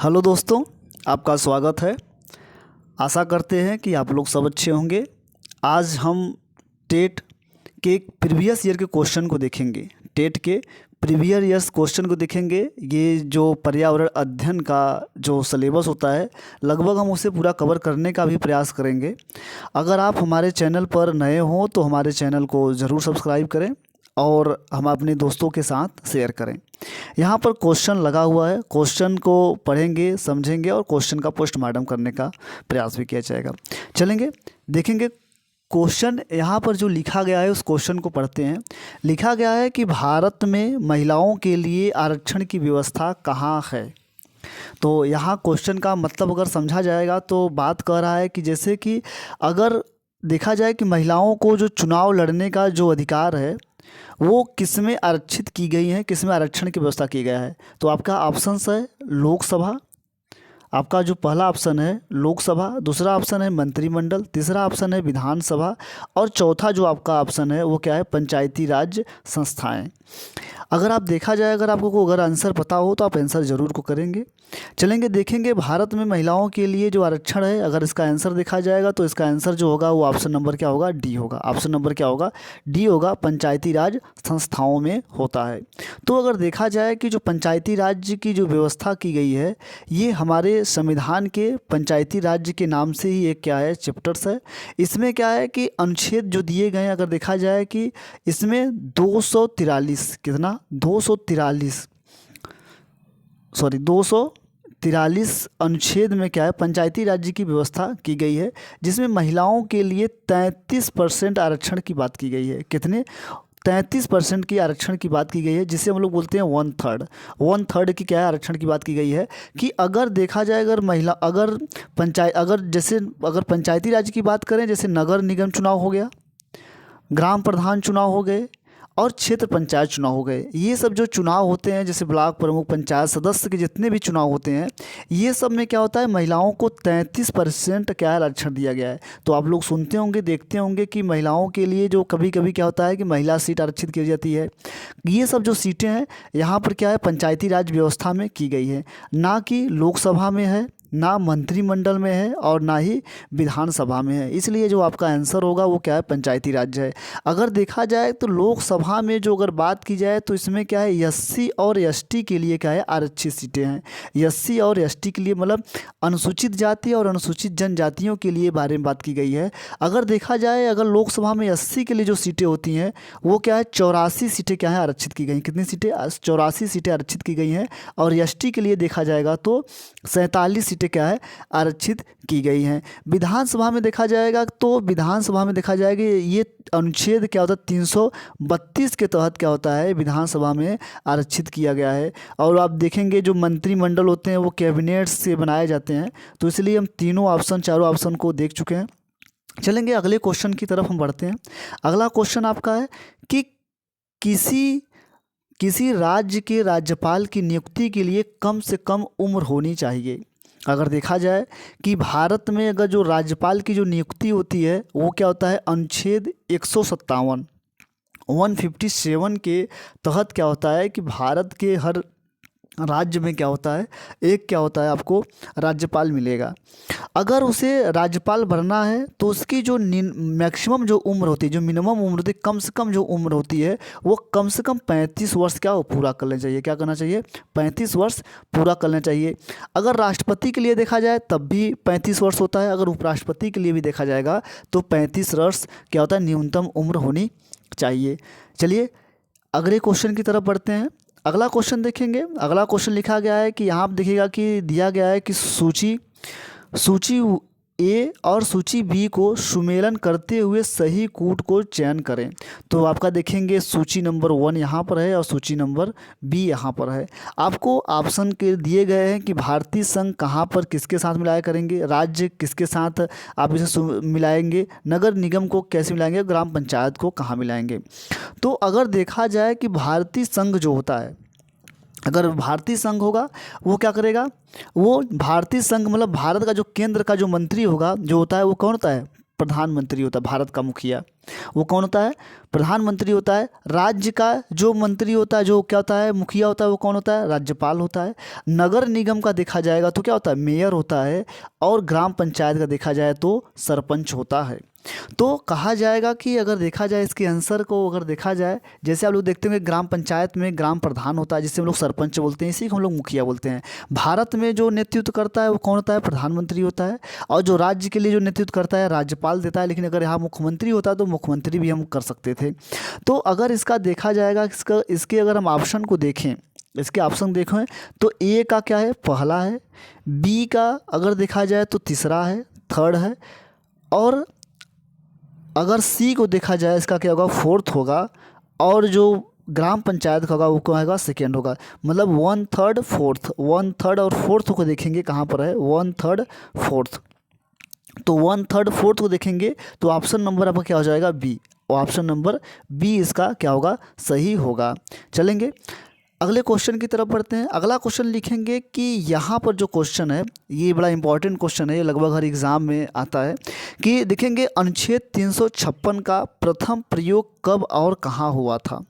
Hello दोस्तों, आपका स्वागत है। आशा करते हैं कि आप लोग सब अच्छे होंगे। आज हम टेट के प्रीवियस ईयर के क्वेश्चन को देखेंगे। टेट के प्रीवियस ईयर्स क्वेश्चन को देखेंगे। ये जो पर्यावरण अध्ययन का जो सिलेबस होता है, लगभग हम उसे पूरा कवर करने का भी प्रयास करेंगे। अगर आप हमारे चैनल पर नए हों तो हमारे चैनल को ज़रूर सब्सक्राइब करें और हम अपने दोस्तों के साथ शेयर करें। यहाँ पर क्वेश्चन लगा हुआ है, क्वेश्चन को पढ़ेंगे, समझेंगे और क्वेश्चन का पोस्टमार्टम करने का प्रयास भी किया जाएगा। चलेंगे, देखेंगे क्वेश्चन यहाँ पर जो लिखा गया है उस क्वेश्चन को पढ़ते हैं। लिखा गया है कि भारत में महिलाओं के लिए आरक्षण की व्यवस्था कहाँ है। तो यहाँ क्वेश्चन का मतलब अगर समझा जाएगा तो बात कर रहा है कि जैसे कि अगर देखा जाए कि महिलाओं को जो चुनाव लड़ने का जो अधिकार है वो किस में आरक्षित की गई है, किस में आरक्षण की व्यवस्था की गया है। तो आपका ऑप्शंस है लोकसभा, आपका जो पहला ऑप्शन है लोकसभा, दूसरा ऑप्शन है मंत्रिमंडल, तीसरा ऑप्शन है विधानसभा और चौथा जो आपका ऑप्शन है वो क्या है, पंचायती राज संस्थाएं। अगर आप देखा जाए, अगर आपको अगर आंसर पता हो तो आप आंसर ज़रूर को करेंगे। चलेंगे, देखेंगे भारत में महिलाओं के लिए जो आरक्षण है, अगर इसका आंसर देखा जाएगा तो इसका आंसर जो होगा वो ऑप्शन नंबर क्या होगा, डी होगा। ऑप्शन नंबर क्या होगा, डी होगा, पंचायती राज संस्थाओं में होता है। तो अगर देखा जाए कि जो पंचायती राज की जो व्यवस्था की गई है ये हमारे संविधान के पंचायती राज्य के नाम से ही एक क्या है, चैप्टर्स है। इसमें क्या है कि अनुच्छेद जो दिए गए हैं, अगर देखा जाए कि इसमें 243 कितना 243 अनुच्छेद में क्या है, पंचायती राज्य की व्यवस्था की गई है, जिसमें महिलाओं के लिए 33% आरक्षण की बात की गई है। कितने, 33% की आरक्षण की बात की गई है, जिसे हम लोग बोलते हैं वन थर्ड की क्या है, आरक्षण की बात की गई है। कि अगर देखा जाए, अगर पंचायती राज की बात करें, जैसे नगर निगम चुनाव हो गया, ग्राम प्रधान चुनाव हो गए और क्षेत्र पंचायत चुनाव हो गए, ये सब जो चुनाव होते हैं, जैसे ब्लॉक प्रमुख, पंचायत सदस्य के जितने भी चुनाव होते हैं, ये सब में क्या होता है, महिलाओं को 33% क्या है, आरक्षण दिया गया है। तो आप लोग सुनते होंगे, देखते होंगे कि महिलाओं के लिए जो कभी कभी क्या होता है कि महिला सीट आरक्षित की जाती है। ये सब जो सीटें हैं यहाँ पर क्या है, पंचायती राज व्यवस्था में की गई है, ना कि लोकसभा में है, ना मंत्रिमंडल में है और ना ही विधानसभा में है। इसलिए जो आपका आंसर होगा वो क्या है, पंचायती राज है। अगर देखा जाए तो लोकसभा में जो अगर बात की जाए तो इसमें क्या है, एससी और एसटी के लिए क्या है, आरक्षित सीटें हैं। एससी और एसटी के लिए मतलब अनुसूचित जाति और अनुसूचित जनजातियों के लिए बारे में बात की गई है। अगर देखा जाए, अगर लोकसभा में एससी के लिए जो सीटें होती हैं वो क्या है, 84 सीटें क्या है, आरक्षित की गई। कितनी सीटें, 84 सीटें आरक्षित की गई हैं। और एसटी के लिए देखा जाएगा तो 47 सीटें क्या है, आरक्षित की गई हैं। विधानसभा में देखा जाएगा तो विधानसभा में देखा जाएगा ये अनुच्छेद क्या होता है, 332 के तहत क्या होता है, विधानसभा में आरक्षित किया गया है। और आप देखेंगे जो मंत्रिमंडल होते हैं वो कैबिनेट से बनाए जाते हैं। तो इसलिए हम चारों ऑप्शन को देख चुके हैं। चलेंगे अगले क्वेश्चन की तरफ हम बढ़ते हैं। अगला क्वेश्चन आपका है कि किसी राज्य के राज्यपाल की नियुक्ति के लिए कम से कम उम्र होनी चाहिए। अगर देखा जाए कि भारत में अगर जो राज्यपाल की जो नियुक्ति होती है वो क्या होता है, अनुच्छेद 157 के तहत क्या होता है कि भारत के हर राज्य में क्या होता है, एक क्या होता है, आपको राज्यपाल मिलेगा। अगर उसे राज्यपाल बनना है तो उसकी जो मैक्सिमम जो उम्र होती है, जो मिनिमम उम्र होती है, कम से कम जो उम्र होती है वो कम से कम 35 वर्ष क्या हो, पूरा करना चाहिए। क्या करना चाहिए, 35 वर्ष पूरा करना चाहिए। अगर राष्ट्रपति के लिए देखा जाए तब भी 35 वर्ष होता है। अगर उपराष्ट्रपति के लिए भी देखा जाएगा तो 35 वर्ष क्या होता है, न्यूनतम उम्र होनी चाहिए। चलिए अगले क्वेश्चन की तरफ बढ़ते हैं। अगला क्वेश्चन देखेंगे। अगला क्वेश्चन लिखा गया है कि यहाँ आप देखिएगा कि दिया गया है कि सूची ए और सूची बी को सुमेलन करते हुए सही कूट को चयन करें। तो आपका देखेंगे सूची नंबर 1 यहाँ पर है और सूची नंबर बी यहाँ पर है। आपको ऑप्शन के दिए गए हैं कि भारतीय संघ कहाँ पर किसके साथ मिलाया करेंगे, राज्य किसके साथ आप इसे मिलाएंगे, नगर निगम को कैसे मिलाएंगे, ग्राम पंचायत को कहाँ मिलाएंगे। तो अगर देखा जाए कि भारतीय संघ जो होता है, अगर भारतीय संघ होगा वो क्या करेगा, वो भारतीय संघ मतलब भारत का जो केंद्र का जो मंत्री होगा जो होता है वो कौन होता है, प्रधानमंत्री होता है, भारत का मुखिया वो कौन होता है? प्रधानमंत्री होता है। राज्य का जो मंत्री होता है, जो क्या होता है, मुखिया होता है, वो कौन होता है? राज्यपाल होता है। नगर निगम का देखा जाएगा तो क्या होता है? मेयर होता है। और ग्राम पंचायत का देखा जाए तो सरपंच होता है। तो कहा जाएगा कि अगर देखा जाए इसके आंसर को, अगर देखा जाए, जैसे आप लोग देखते होंगे ग्राम पंचायत में ग्राम प्रधान होता है, जिसे हम लोग सरपंच बोलते हैं, इसी को हम लोग मुखिया बोलते हैं। भारत में जो नेतृत्व करता है वो कौन होता है? प्रधानमंत्री होता है। और जो राज्य के लिए जो नेतृत्व करता है राज्यपाल देता है, लेकिन अगर यहाँ मुख्यमंत्री होता तो मुख्यमंत्री भी हम कर सकते थे। तो अगर इसका देखा जाएगा, इसके अगर हम ऑप्शन को देखें, इसके ऑप्शन देखें तो ए का क्या है? पहला है। बी का अगर देखा जाए तो तीसरा है, थर्ड है। और अगर सी को देखा जाए, इसका क्या होगा? फोर्थ होगा। और जो ग्राम पंचायत का होगा वो क्या होगा? सेकेंड होगा। मतलब 1/3 4th, 1/3 और 4th को देखेंगे कहाँ पर है? 1/3 4th। तो 1/3 4th को देखेंगे तो ऑप्शन नंबर आपका क्या हो जाएगा? बी। और ऑप्शन नंबर बी इसका क्या होगा? सही होगा। चलेंगे अगले क्वेश्चन की तरफ बढ़ते हैं। अगला क्वेश्चन लिखेंगे कि यहाँ पर जो क्वेश्चन है ये बड़ा इंपॉर्टेंट क्वेश्चन है, ये लगभग हर एग्ज़ाम में आता है। कि देखेंगे अनुच्छेद 356 का प्रथम प्रयोग कब और कहाँ हुआ था?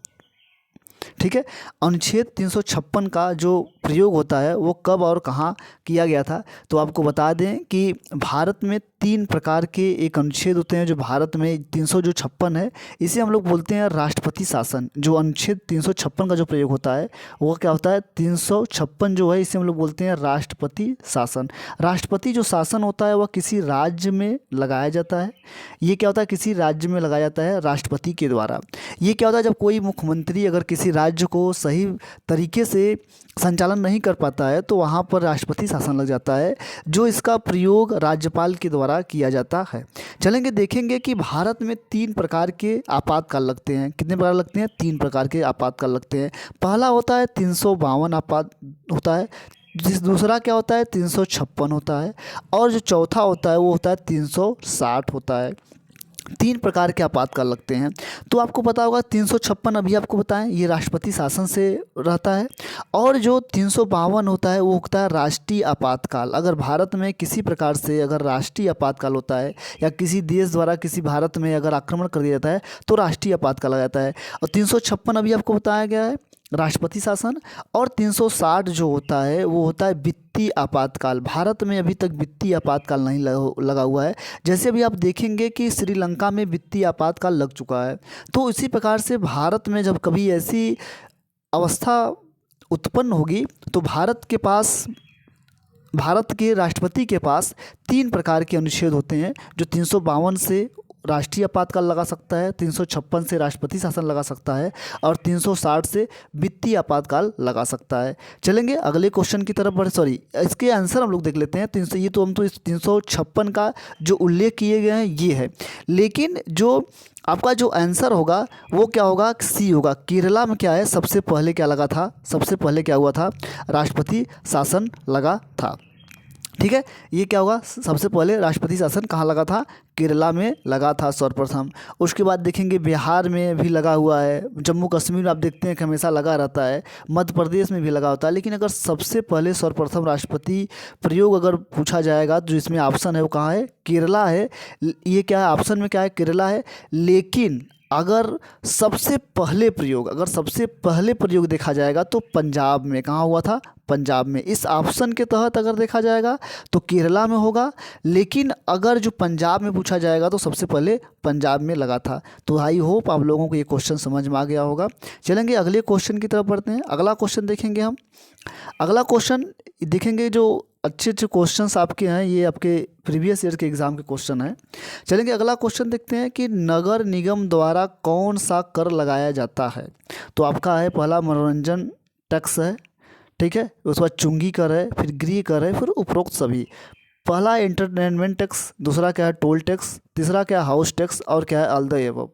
ठीक है, अनुच्छेद 356 का जो प्रयोग होता है वो कब और कहाँ किया गया था? तो आपको बता दें कि भारत में 3 प्रकार के एक अनुच्छेद होते हैं जो भारत में 356 है, इसे हम लोग बोलते हैं राष्ट्रपति शासन। जो अनुच्छेद 356 का जो प्रयोग होता है वो क्या होता है? 356 जो है इसे हम लोग बोलते हैं राष्ट्रपति शासन। राष्ट्रपति जो शासन होता है वह किसी राज्य में लगाया जाता है। ये क्या होता है? किसी राज्य में लगाया जाता है राष्ट्रपति के द्वारा। ये क्या होता है? जब कोई मुख्यमंत्री अगर किसी राज्य को सही तरीके से संचालन नहीं कर पाता है तो वहाँ पर राष्ट्रपति शासन लग जाता है, जो इसका प्रयोग राज्यपाल के द्वारा किया जाता है। चलेंगे देखेंगे कि भारत में 3 प्रकार के आपातकाल लगते हैं। कितने प्रकार लगते हैं? 3 प्रकार के आपातकाल लगते हैं। पहला होता है 352 आपात होता है। दूसरा क्या होता है? 356 होता है। और जो चौथा होता है वो होता है 360 होता है। 3 प्रकार के आपातकाल लगते हैं। तो आपको पता होगा 356 अभी आपको बताएं ये राष्ट्रपति शासन से रहता है। और जो 352 होता है वो होता है राष्ट्रीय आपातकाल। अगर भारत में किसी प्रकार से अगर राष्ट्रीय आपातकाल होता है या किसी देश द्वारा किसी भारत में अगर आक्रमण कर दिया जाता है तो राष्ट्रीय आपातकाल आ जाता है। और 356 अभी आपको बताया गया है राष्ट्रपति शासन। और 360 जो होता है वो होता है वित्तीय आपातकाल। भारत में अभी तक वित्तीय आपातकाल नहीं लगा हुआ है। जैसे अभी आप देखेंगे कि श्रीलंका में वित्तीय आपातकाल लग चुका है। तो इसी प्रकार से भारत में जब कभी ऐसी अवस्था उत्पन्न होगी तो भारत के राष्ट्रपति के पास 3 प्रकार के अनुच्छेद होते हैं, जो 352 से राष्ट्रीय आपातकाल लगा सकता है, 356 से राष्ट्रपति शासन लगा सकता है और 360 से वित्तीय आपातकाल लगा सकता है। चलेंगे अगले क्वेश्चन की तरफ इसके आंसर हम लोग देख लेते हैं। हम तो इस 356 का जो उल्लेख किए गए हैं ये है, लेकिन जो आपका जो आंसर होगा वो क्या होगा? सी होगा। केरला में क्या है? सबसे पहले क्या लगा था? सबसे पहले क्या हुआ था? राष्ट्रपति शासन लगा था। ठीक है, ये क्या होगा? सबसे पहले राष्ट्रपति शासन कहाँ लगा था? केरला में लगा था सर्वप्रथम। उसके बाद देखेंगे बिहार में भी लगा हुआ है, जम्मू कश्मीर में आप देखते हैं कि हमेशा लगा रहता है, मध्य प्रदेश में भी लगा होता है। लेकिन अगर सबसे पहले सर्वप्रथम राष्ट्रपति प्रयोग अगर पूछा जाएगा तो इसमें ऑप्शन है वो कहाँ है? केरला है। ये क्या है? ऑप्शन में क्या है? केरला है। लेकिन अगर सबसे पहले प्रयोग देखा जाएगा तो पंजाब में कहाँ हुआ था? पंजाब में। इस ऑप्शन के तहत अगर देखा जाएगा तो केरला में होगा, लेकिन अगर जो पंजाब में पूछा जाएगा तो सबसे पहले पंजाब में लगा था। तो आई होप आप लोगों को ये क्वेश्चन समझ में आ गया होगा। चलेंगे अगले क्वेश्चन की तरफ बढ़ते हैं। अगला क्वेश्चन देखेंगे हम। अगला क्वेश्चन देखेंगे जो अच्छे क्वेश्चंस आपके हैं, ये आपके प्रीवियस ईयर के एग्ज़ाम के क्वेश्चन हैं। चलेंगे अगला क्वेश्चन देखते हैं कि नगर निगम द्वारा कौन सा कर लगाया जाता है? तो आपका है पहला मनोरंजन टैक्स है, ठीक है, उसके बाद चुंगी कर है, फिर गृह कर है, फिर उपरोक्त सभी। पहला एंटरटेनमेंट टैक्स, दूसरा क्या है? टोल टैक्स, तीसरा क्या है? हाउस टैक्स, और क्या है? All the above.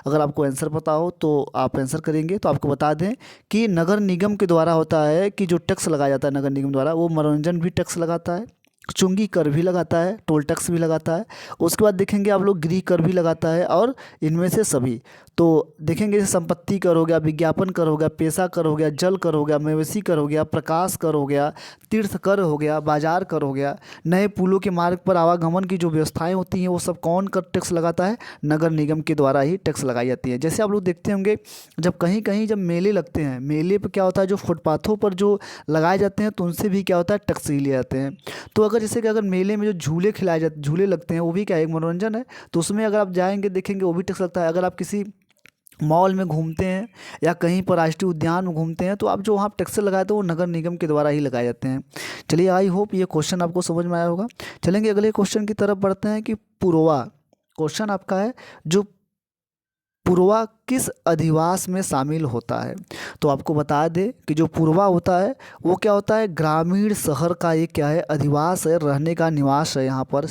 अगर आपको आंसर पता हो तो आप आंसर करेंगे। तो आपको बता दें कि नगर निगम के द्वारा होता है कि जो टैक्स लगाया जाता है नगर निगम द्वारा, वो मनोरंजन भी टैक्स लगाता है, चुंगी कर भी लगाता है, टोल टैक्स भी लगाता है। उसके बाद देखेंगे आप लोग गृह कर भी लगाता है, और इनमें से सभी। तो देखेंगे जैसे संपत्ति कर हो गया, विज्ञापन कर हो गया, पेशा कर हो गया, जल कर हो गया, मवेशी कर हो गया, प्रकाश कर हो गया, तीर्थ कर हो गया, बाजार कर हो गया, नए पुलों के मार्ग पर आवागमन की जो व्यवस्थाएं होती हैं वो सब कौन कर टैक्स लगाता है? नगर निगम के द्वारा ही टैक्स लगाई जाती है। जैसे आप लोग देखते होंगे जब कहीं कहीं जब मेले लगते हैं, मेले पर क्या होता है, जो फुटपाथों पर जो लगाए जाते हैं तो उनसे भी क्या होता है, टैक्स ही ले जाते हैं। तो अगर जैसे कि अगर मेले में जो झूले खिलाए जाते, झूले लगते हैं, वो भी क्या एक मनोरंजन है, तो उसमें अगर आप जाएंगे देखेंगे वो भी टैक्स लगता है। अगर आप किसी मॉल में घूमते हैं या कहीं पर राष्ट्रीय उद्यान में घूमते हैं तो आप जो वहाँ टैक्स लगाए थे वो नगर निगम के द्वारा ही लगाए जाते हैं। चलिए, आई होप ये क्वेश्चन आपको समझ में आया होगा। चलेंगे अगले क्वेश्चन की तरफ बढ़ते हैं कि पुरवा, क्वेश्चन आपका है जो पुरवा किस अधिवास में शामिल होता है? तो आपको बता दें कि जो पुरवा होता है वो क्या होता है, ग्रामीण शहर का ये क्या है, अधिवास है, रहने का निवास है, यहाँ पर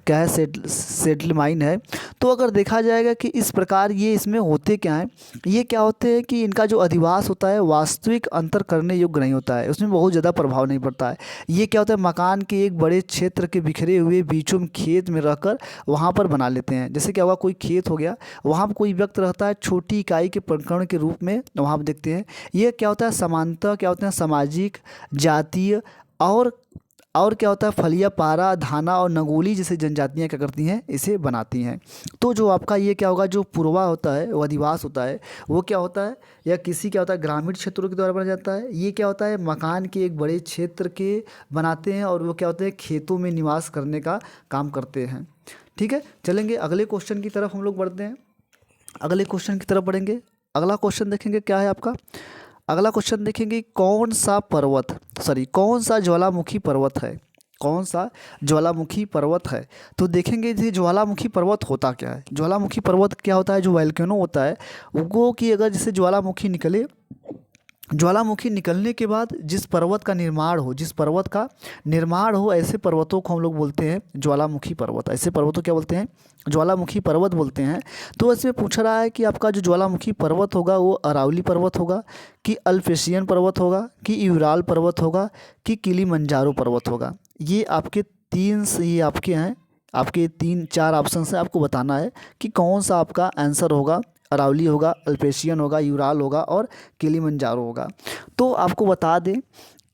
क्या है, सेटलमाइन है। तो अगर देखा जाएगा कि इस प्रकार ये इसमें होते क्या हैं, ये क्या होते हैं कि इनका जो अधिवास होता है वास्तविक अंतर करने योग्य नहीं होता है, उसमें बहुत ज़्यादा प्रभाव नहीं पड़ता है। ये क्या होता है, मकान के एक बड़े क्षेत्र के बिखरे हुए बीचों में खेत में रहकर वहाँ पर बना लेते हैं। जैसे क्या हुआ, कोई खेत हो गया, वहाँ पर कोई व्यक्ति रहता है छोटी इकाई के प्रकरण के रूप में, वहाँ पर देखते हैं। ये क्या होता है, समानता क्या होते हैं, सामाजिक, जातीय और क्या होता है, फलिया, पारा, धाना और नगोली जैसे जनजातियाँ क्या करती हैं, इसे बनाती हैं। तो जो आपका ये क्या होगा, जो पुरवा होता है वो अधिवास होता है, वो क्या होता है, या किसी क्या होता है ग्रामीण क्षेत्रों के द्वारा बना जाता है। ये क्या होता है, मकान के एक बड़े क्षेत्र के बनाते हैं और वो क्या होते हैं, खेतों में निवास करने का काम करते हैं। ठीक है, चलेंगे अगले क्वेश्चन की तरफ हम लोग बढ़ते हैं। अगले क्वेश्चन की तरफ बढ़ेंगे। अगला क्वेश्चन देखेंगे क्या है आपका, अगला क्वेश्चन देखेंगे कौन सा ज्वालामुखी पर्वत है, कौन सा ज्वालामुखी पर्वत है। तो देखेंगे ये ज्वालामुखी पर्वत होता क्या है। ज्वालामुखी पर्वत क्या होता है, जो वोल्केनो होता है वो कि अगर जैसे ज्वालामुखी निकलने के बाद जिस पर्वत का निर्माण हो ऐसे पर्वतों को हम लोग बोलते हैं ज्वालामुखी पर्वत। ऐसे पर्वतों क्या बोलते हैं, ज्वालामुखी पर्वत बोलते हैं। तो इसमें पूछ रहा है कि आपका जो ज्वालामुखी पर्वत होगा वो अरावली पर्वत होगा, कि अल्पेशियन पर्वत होगा, कि यूराल पर्वत होगा, कि किलिमंजारो पर्वत होगा। ये आपके आपके हैं, आपके 3-4 ऑप्शन से आपको बताना है कि कौन सा आपका आंसर होगा। अरावली होगा, अल्पेशियन होगा, यूराल होगा और किलिमंजारो होगा। तो आपको बता दें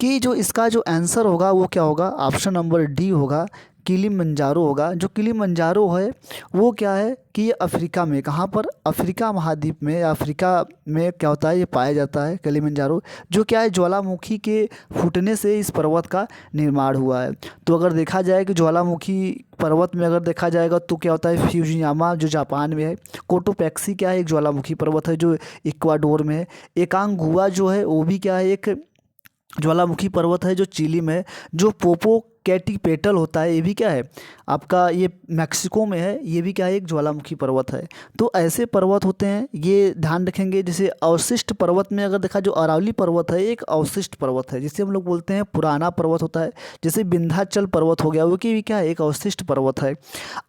कि जो इसका जो आंसर होगा वो क्या होगा, ऑप्शन नंबर डी होगा, किलिमंजारो होगा। जो किलिमंजारो है वो क्या है कि ये अफ्रीका में, कहाँ पर, अफ्रीका महाद्वीप में, अफ्रीका में क्या होता है, ये पाया जाता है किलिमंजारो, जो क्या है ज्वालामुखी के फूटने से इस पर्वत का निर्माण हुआ है। तो अगर देखा जाए कि ज्वालामुखी पर्वत में अगर देखा जाएगा तो क्या होता है, फ्यूजियामा जो जापान में है, कोटोपैक्सी क्या है, एक ज्वालामुखी पर्वत है जो इक्वाडोर में है, एकांगुआ जो है वो भी क्या है, एक ज्वालामुखी पर्वत है जो चिली में है, जो पोपोकैटिपेटल होता है ये भी क्या है आपका, ये मैक्सिको में है, ये भी क्या है, एक ज्वालामुखी पर्वत है। तो ऐसे पर्वत होते हैं, ये ध्यान रखेंगे। जैसे अवशिष्ट पर्वत में अगर देखा, जो अरावली पर्वत है एक अवशिष्ट पर्वत है, जिसे हम लोग बोलते हैं पुराना पर्वत होता है। जैसे विंध्याचल पर्वत हो गया, वो कि भी क्या है, एक अवशिष्ट पर्वत है।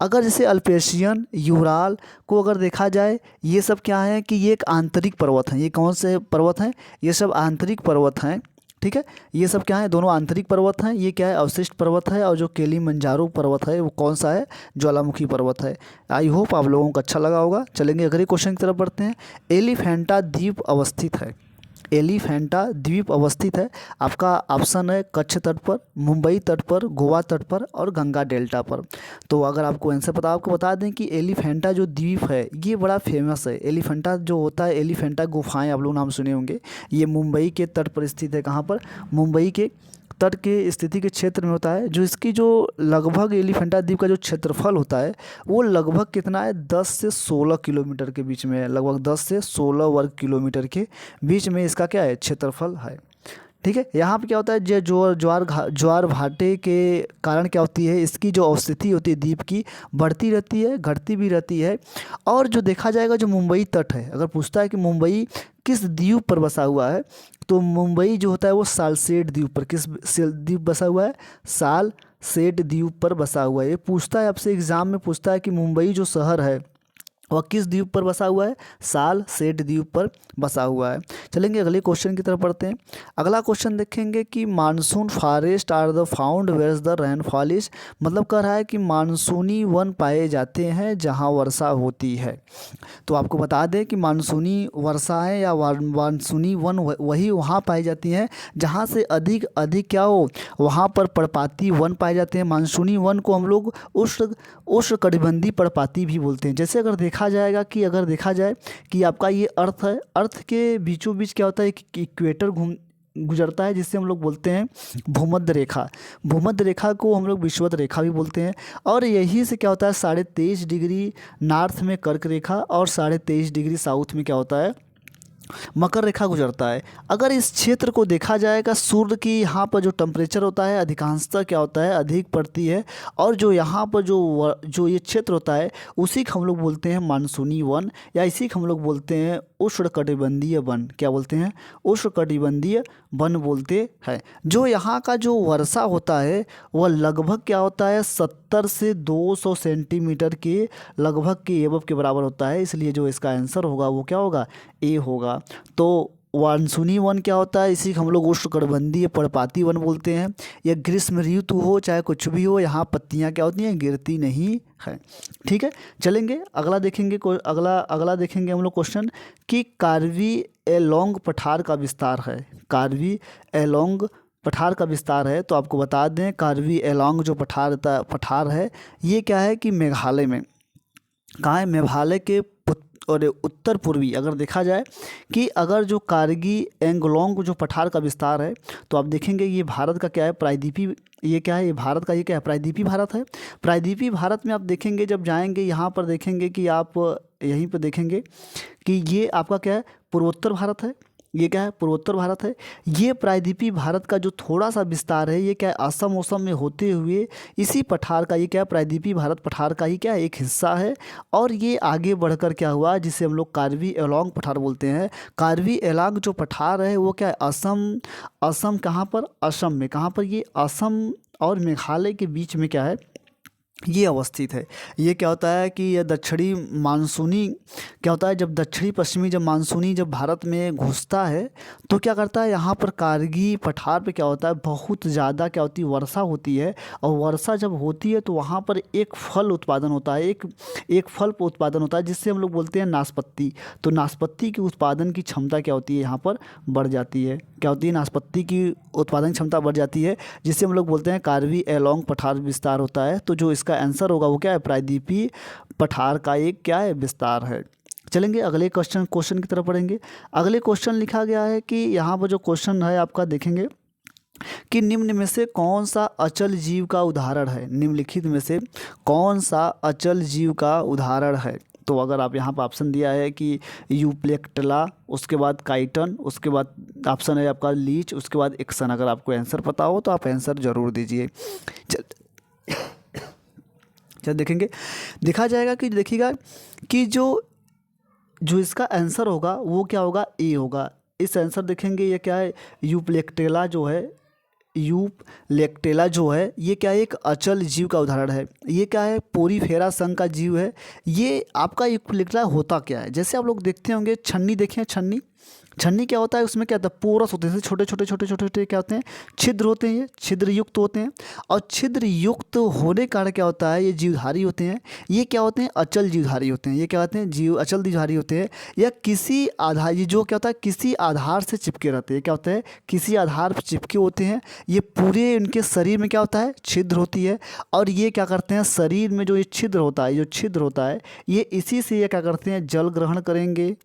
अगर जैसे अल्पेशियन, यूराल को अगर देखा जाए, ये सब क्या है कि ये एक आंतरिक पर्वत हैं। ये कौन से पर्वत हैं, ये सब आंतरिक पर्वत हैं। ठीक है, ये सब क्या है, दोनों आंतरिक पर्वत हैं। ये क्या है, अवशिष्ट पर्वत है। और जो किलिमंजारो पर्वत है वो कौन सा है, ज्वालामुखी पर्वत है। आई होप आप लोगों को अच्छा लगा होगा। चलेंगे अगले क्वेश्चन की तरफ बढ़ते हैं। एलिफेंटा द्वीप अवस्थित है, एलिफेंटा द्वीप अवस्थित है। आपका ऑप्शन है कच्छ तट पर, मुंबई तट पर, गोवा तट पर और गंगा डेल्टा पर। तो अगर आपको आंसर पता, आपको बता दें कि एलिफेंटा जो द्वीप है ये बड़ा फेमस है। एलिफेंटा जो होता है, एलिफेंटा गुफाएं आप लोग नाम सुने होंगे, ये मुंबई के तट पर स्थित है। कहाँ पर, मुंबई के तट के स्थिति के क्षेत्र में होता है। जो इसकी जो लगभग एलिफेंटा द्वीप का जो क्षेत्रफल होता है वो लगभग कितना है, 10 से 16 किलोमीटर के बीच में है। लगभग 10 से 16 वर्ग किलोमीटर के बीच में इसका क्या है, क्षेत्रफल है। ठीक है, यहाँ पे क्या होता है, ज्वार भाटे के कारण क्या होती है, इसकी जो अवस्थिति होती है द्वीप की बढ़ती रहती है, घटती भी रहती है। और जो देखा जाएगा, जो मुंबई तट है, अगर पूछता है कि मुंबई किस द्वीप पर बसा हुआ है, तो मुंबई जो होता है वो सालसेट द्वीप पर, किस द्वीप बसा हुआ है, सालसेट द्वीप पर बसा हुआ है। ये पूछता है आपसे, एग्जाम में पूछता है कि मुंबई जो शहर है वह किस द्वीप पर बसा हुआ है? साल सेट द्वीप पर बसा हुआ है। चलेंगे अगले क्वेश्चन की तरफ पढ़ते हैं। अगला क्वेश्चन देखेंगे कि monsoon forest are the found where the rainfall is, मतलब कह रहा है कि मानसूनी वन पाए जाते हैं जहां वर्षा होती है। तो आपको बता दें कि मानसूनी वर्षाएं या मानसूनी वन वही वहाँ पाई जाती हैं जहाँ से अधिक अधिक क्या हो, वहाँ पर पर्णपाती वन पाए जाते हैं। मानसूनी वन को हम लोग उष्णकटिबंधीय पर्णपाती भी बोलते हैं। जैसे अगर देखा जाए कि आपका ये अर्थ है, अर्थ के बीचों बीच क्या होता है, कि इक्वेटर गुजरता है, जिससे हम लोग बोलते हैं भूमध्य रेखा। भूमध्य रेखा को हम लोग विषुवत रेखा भी बोलते हैं। और यही से क्या होता है, 23.5 डिग्री नॉर्थ में कर्क रेखा और 23.5 डिग्री साउथ में क्या होता है, मकर रेखा गुजरता है। अगर इस क्षेत्र को देखा जाएगा, सूर्य की यहाँ पर जो टेम्परेचर होता है अधिकांशतः क्या होता है, अधिक पड़ती है। और जो यहाँ पर जो ये क्षेत्र होता है उसी को हम लोग बोलते हैं मानसूनी वन, या इसी को हम लोग बोलते हैं उष्णकटिबंधीय वन। क्या बोलते हैं? उष्णकटिबंधीय वन बोलते हैं। जो यहाँ का जो वर्षा होता है वह लगभग क्या होता है, 70 से 200 सेंटीमीटर के लगभग के एबव के बराबर होता है। इसलिए जो इसका आंसर होगा वो क्या होगा, ए होगा। तो मानसूनी वन क्या होता है, इसी को हम लोग उष्णकटिबंधीय पर्णपाती वन बोलते हैं। यह ग्रीष्म ऋतु हो चाहे कुछ भी हो, यहाँ पत्तियाँ क्या होती हैं, गिरती नहीं है। ठीक है, चलेंगे अगला देखेंगे। अगला देखेंगे हम लोग क्वेश्चन कि कार्वी एलोंग पठार का विस्तार है। कार्वी एलोंग पठार का विस्तार है। तो आपको बता दें कार्वी एलोंग जो पठार है ये क्या है कि मेघालय में, कहाँ है, मेघालय के और उत्तर पूर्वी। अगर देखा जाए कि अगर जो कार्गी एंगलोंग जो पठार का विस्तार है, तो आप देखेंगे ये भारत का क्या है, प्रायद्वीपी, ये क्या है, ये भारत का ये क्या है, प्रायद्वीपी भारत है। प्रायद्वीपी भारत में आप देखेंगे, जब जाएंगे यहाँ पर देखेंगे कि आप यहीं पर देखेंगे कि ये आपका क्या है, पूर्वोत्तर भारत है। ये क्या है, पूर्वोत्तर भारत है। ये प्रायद्वीपीय भारत का जो थोड़ा सा विस्तार है ये क्या है, असम मौसम में होते हुए इसी पठार का, ये क्या है, प्रायद्वीपीय भारत पठार का ही क्या है, एक हिस्सा है। और ये आगे बढ़कर क्या हुआ, जिसे हम लोग कार्वी एलोंग पठार बोलते हैं। कार्वी एलोंग जो पठार है वो क्या है, असम कहाँ पर, असम में, कहाँ पर, ये असम और मेघालय के बीच में क्या है, ये अवस्थित है। ये क्या होता है कि यह दक्षिणी मानसूनी क्या होता है, जब दक्षिणी पश्चिमी जब मानसूनी जब भारत में घुसता है तो क्या करता है, यहाँ पर कारगी पठार पे क्या होता है, बहुत ज़्यादा क्या होती है, वर्षा होती है। और वर्षा जब होती है तो वहाँ पर एक फल उत्पादन होता है, एक फल उत्पादन होता है, जिससे हम लोग बोलते हैं नाशपाती। तो नाशपाती की उत्पादन की क्षमता क्या होती है, यहाँ पर बढ़ जाती है। क्या होती है, नाशपाती की उत्पादन क्षमता बढ़ जाती है, जिससे हम लोग बोलते हैं कार्वी एलोंग पठार विस्तार होता है। तो जो इसका आंसर होगा वो क्या है, प्रायद्वीपीय पठार का एक क्या है, विस्तार है। चलेंगे अगले क्वेश्चन की तरफ पढ़ेंगे। अगले क्वेश्चन लिखा गया है कि यहाँ पर जो क्वेश्चन है आपका देखेंगे कि निम्न में से कौन सा अचल जीव का उदाहरण है। निम्नलिखित में से कौन सा अचल जीव का उदाहरण है। तो अगर आप यहाँ पर ऑप्शन दिया है कि यूप्लेक्टला, उसके बाद काइटन, उसके बाद ऑप्शन है आपका लीच, उसके बाद एक्सन। अगर आपको आंसर पता हो तो आप आंसर जरूर दीजिए। चल देखेंगे, देखा जाएगा कि देखिएगा कि जो इसका आंसर होगा वो क्या होगा, ए होगा। इस आंसर देखेंगे ये क्या है, यूप्लेक्टेला जो है, यूप्लेक्टेला जो है ये क्या है, एक अचल जीव का उदाहरण है। ये क्या है, पोरीफेरा संघ का जीव है। ये आपका यूप्लेक्टेला होता क्या है, जैसे आप लोग देखते होंगे छन्नी, देखें छन्नी क्या होता है, उसमें क्या होता है, पोरस होते हैं, छोटे छोटे क्या होते हैं, छिद्र होते हैं, ये छिद्र युक्त होते हैं। और छिद्र युक्त होने के कारण क्या होता है, ये जीवधारी होते हैं। ये क्या होते हैं, अचल जीवधारी होते हैं। ये क्या होते हैं, अचल जीवधारी होते हैं। या किसी आधार, ये जो क्या होता है, किसी आधार से चिपके रहते हैं। क्या होता है, किसी आधार पर चिपके होते हैं। ये पूरे इनके शरीर में क्या होता है, छिद्र होती है। और ये क्या करते हैं, शरीर में जो ये छिद्र होता है, ये इसी से ये क्या करते हैं, जल ग्रहण करेंगे,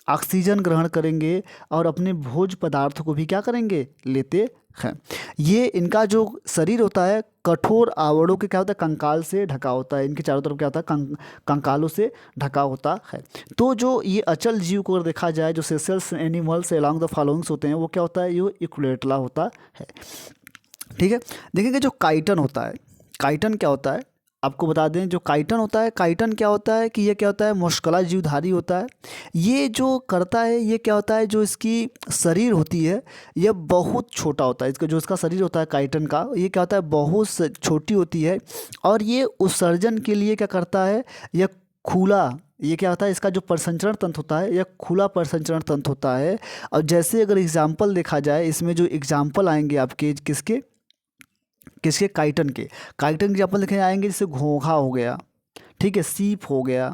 ऑक्सीजन ग्रहण करेंगे और अपने भोज्य पदार्थ को भी क्या करेंगे, लेते हैं। ये इनका जो शरीर होता है कठोर आवरणों के क्या होता है, कंकाल से ढका होता है। इनके चारों तरफ क्या होता है, कंकालों से ढका होता है। तो जो ये अचल जीव को अगर देखा जाए, जो Seychelles animals along the followings होते हैं, वो क्या होता है, ये इक्वेटला होता है। ठीक है, देखेंगे जो काइटन होता है, काइटन क्या होता है, आपको बता दें जो काइटन होता है, काइटन क्या होता है कि ये क्या होता है, मुश्किला जीवधारी होता है। ये जो करता है, ये क्या होता है, जो इसकी शरीर होती है ये बहुत छोटा होता है। जो इसका शरीर होता है काइटन का, ये क्या होता है, बहुत छोटी होती है। और ये उत्सर्जन के लिए क्या करता है, यह खुला, ये क्या होता है, इसका जो परिसंचरण तंत्र होता है यह खुला परिसंचरण तंत्र होता है। और जैसे अगर एग्जाम्पल देखा जाए, इसमें जो एग्जाम्पल आएंगे आपके किसके किसके काइटन के, काइटन के एग्जाम्पल देखे आएंगे, जैसे घोंघा हो गया, ठीक है, सीप हो गया,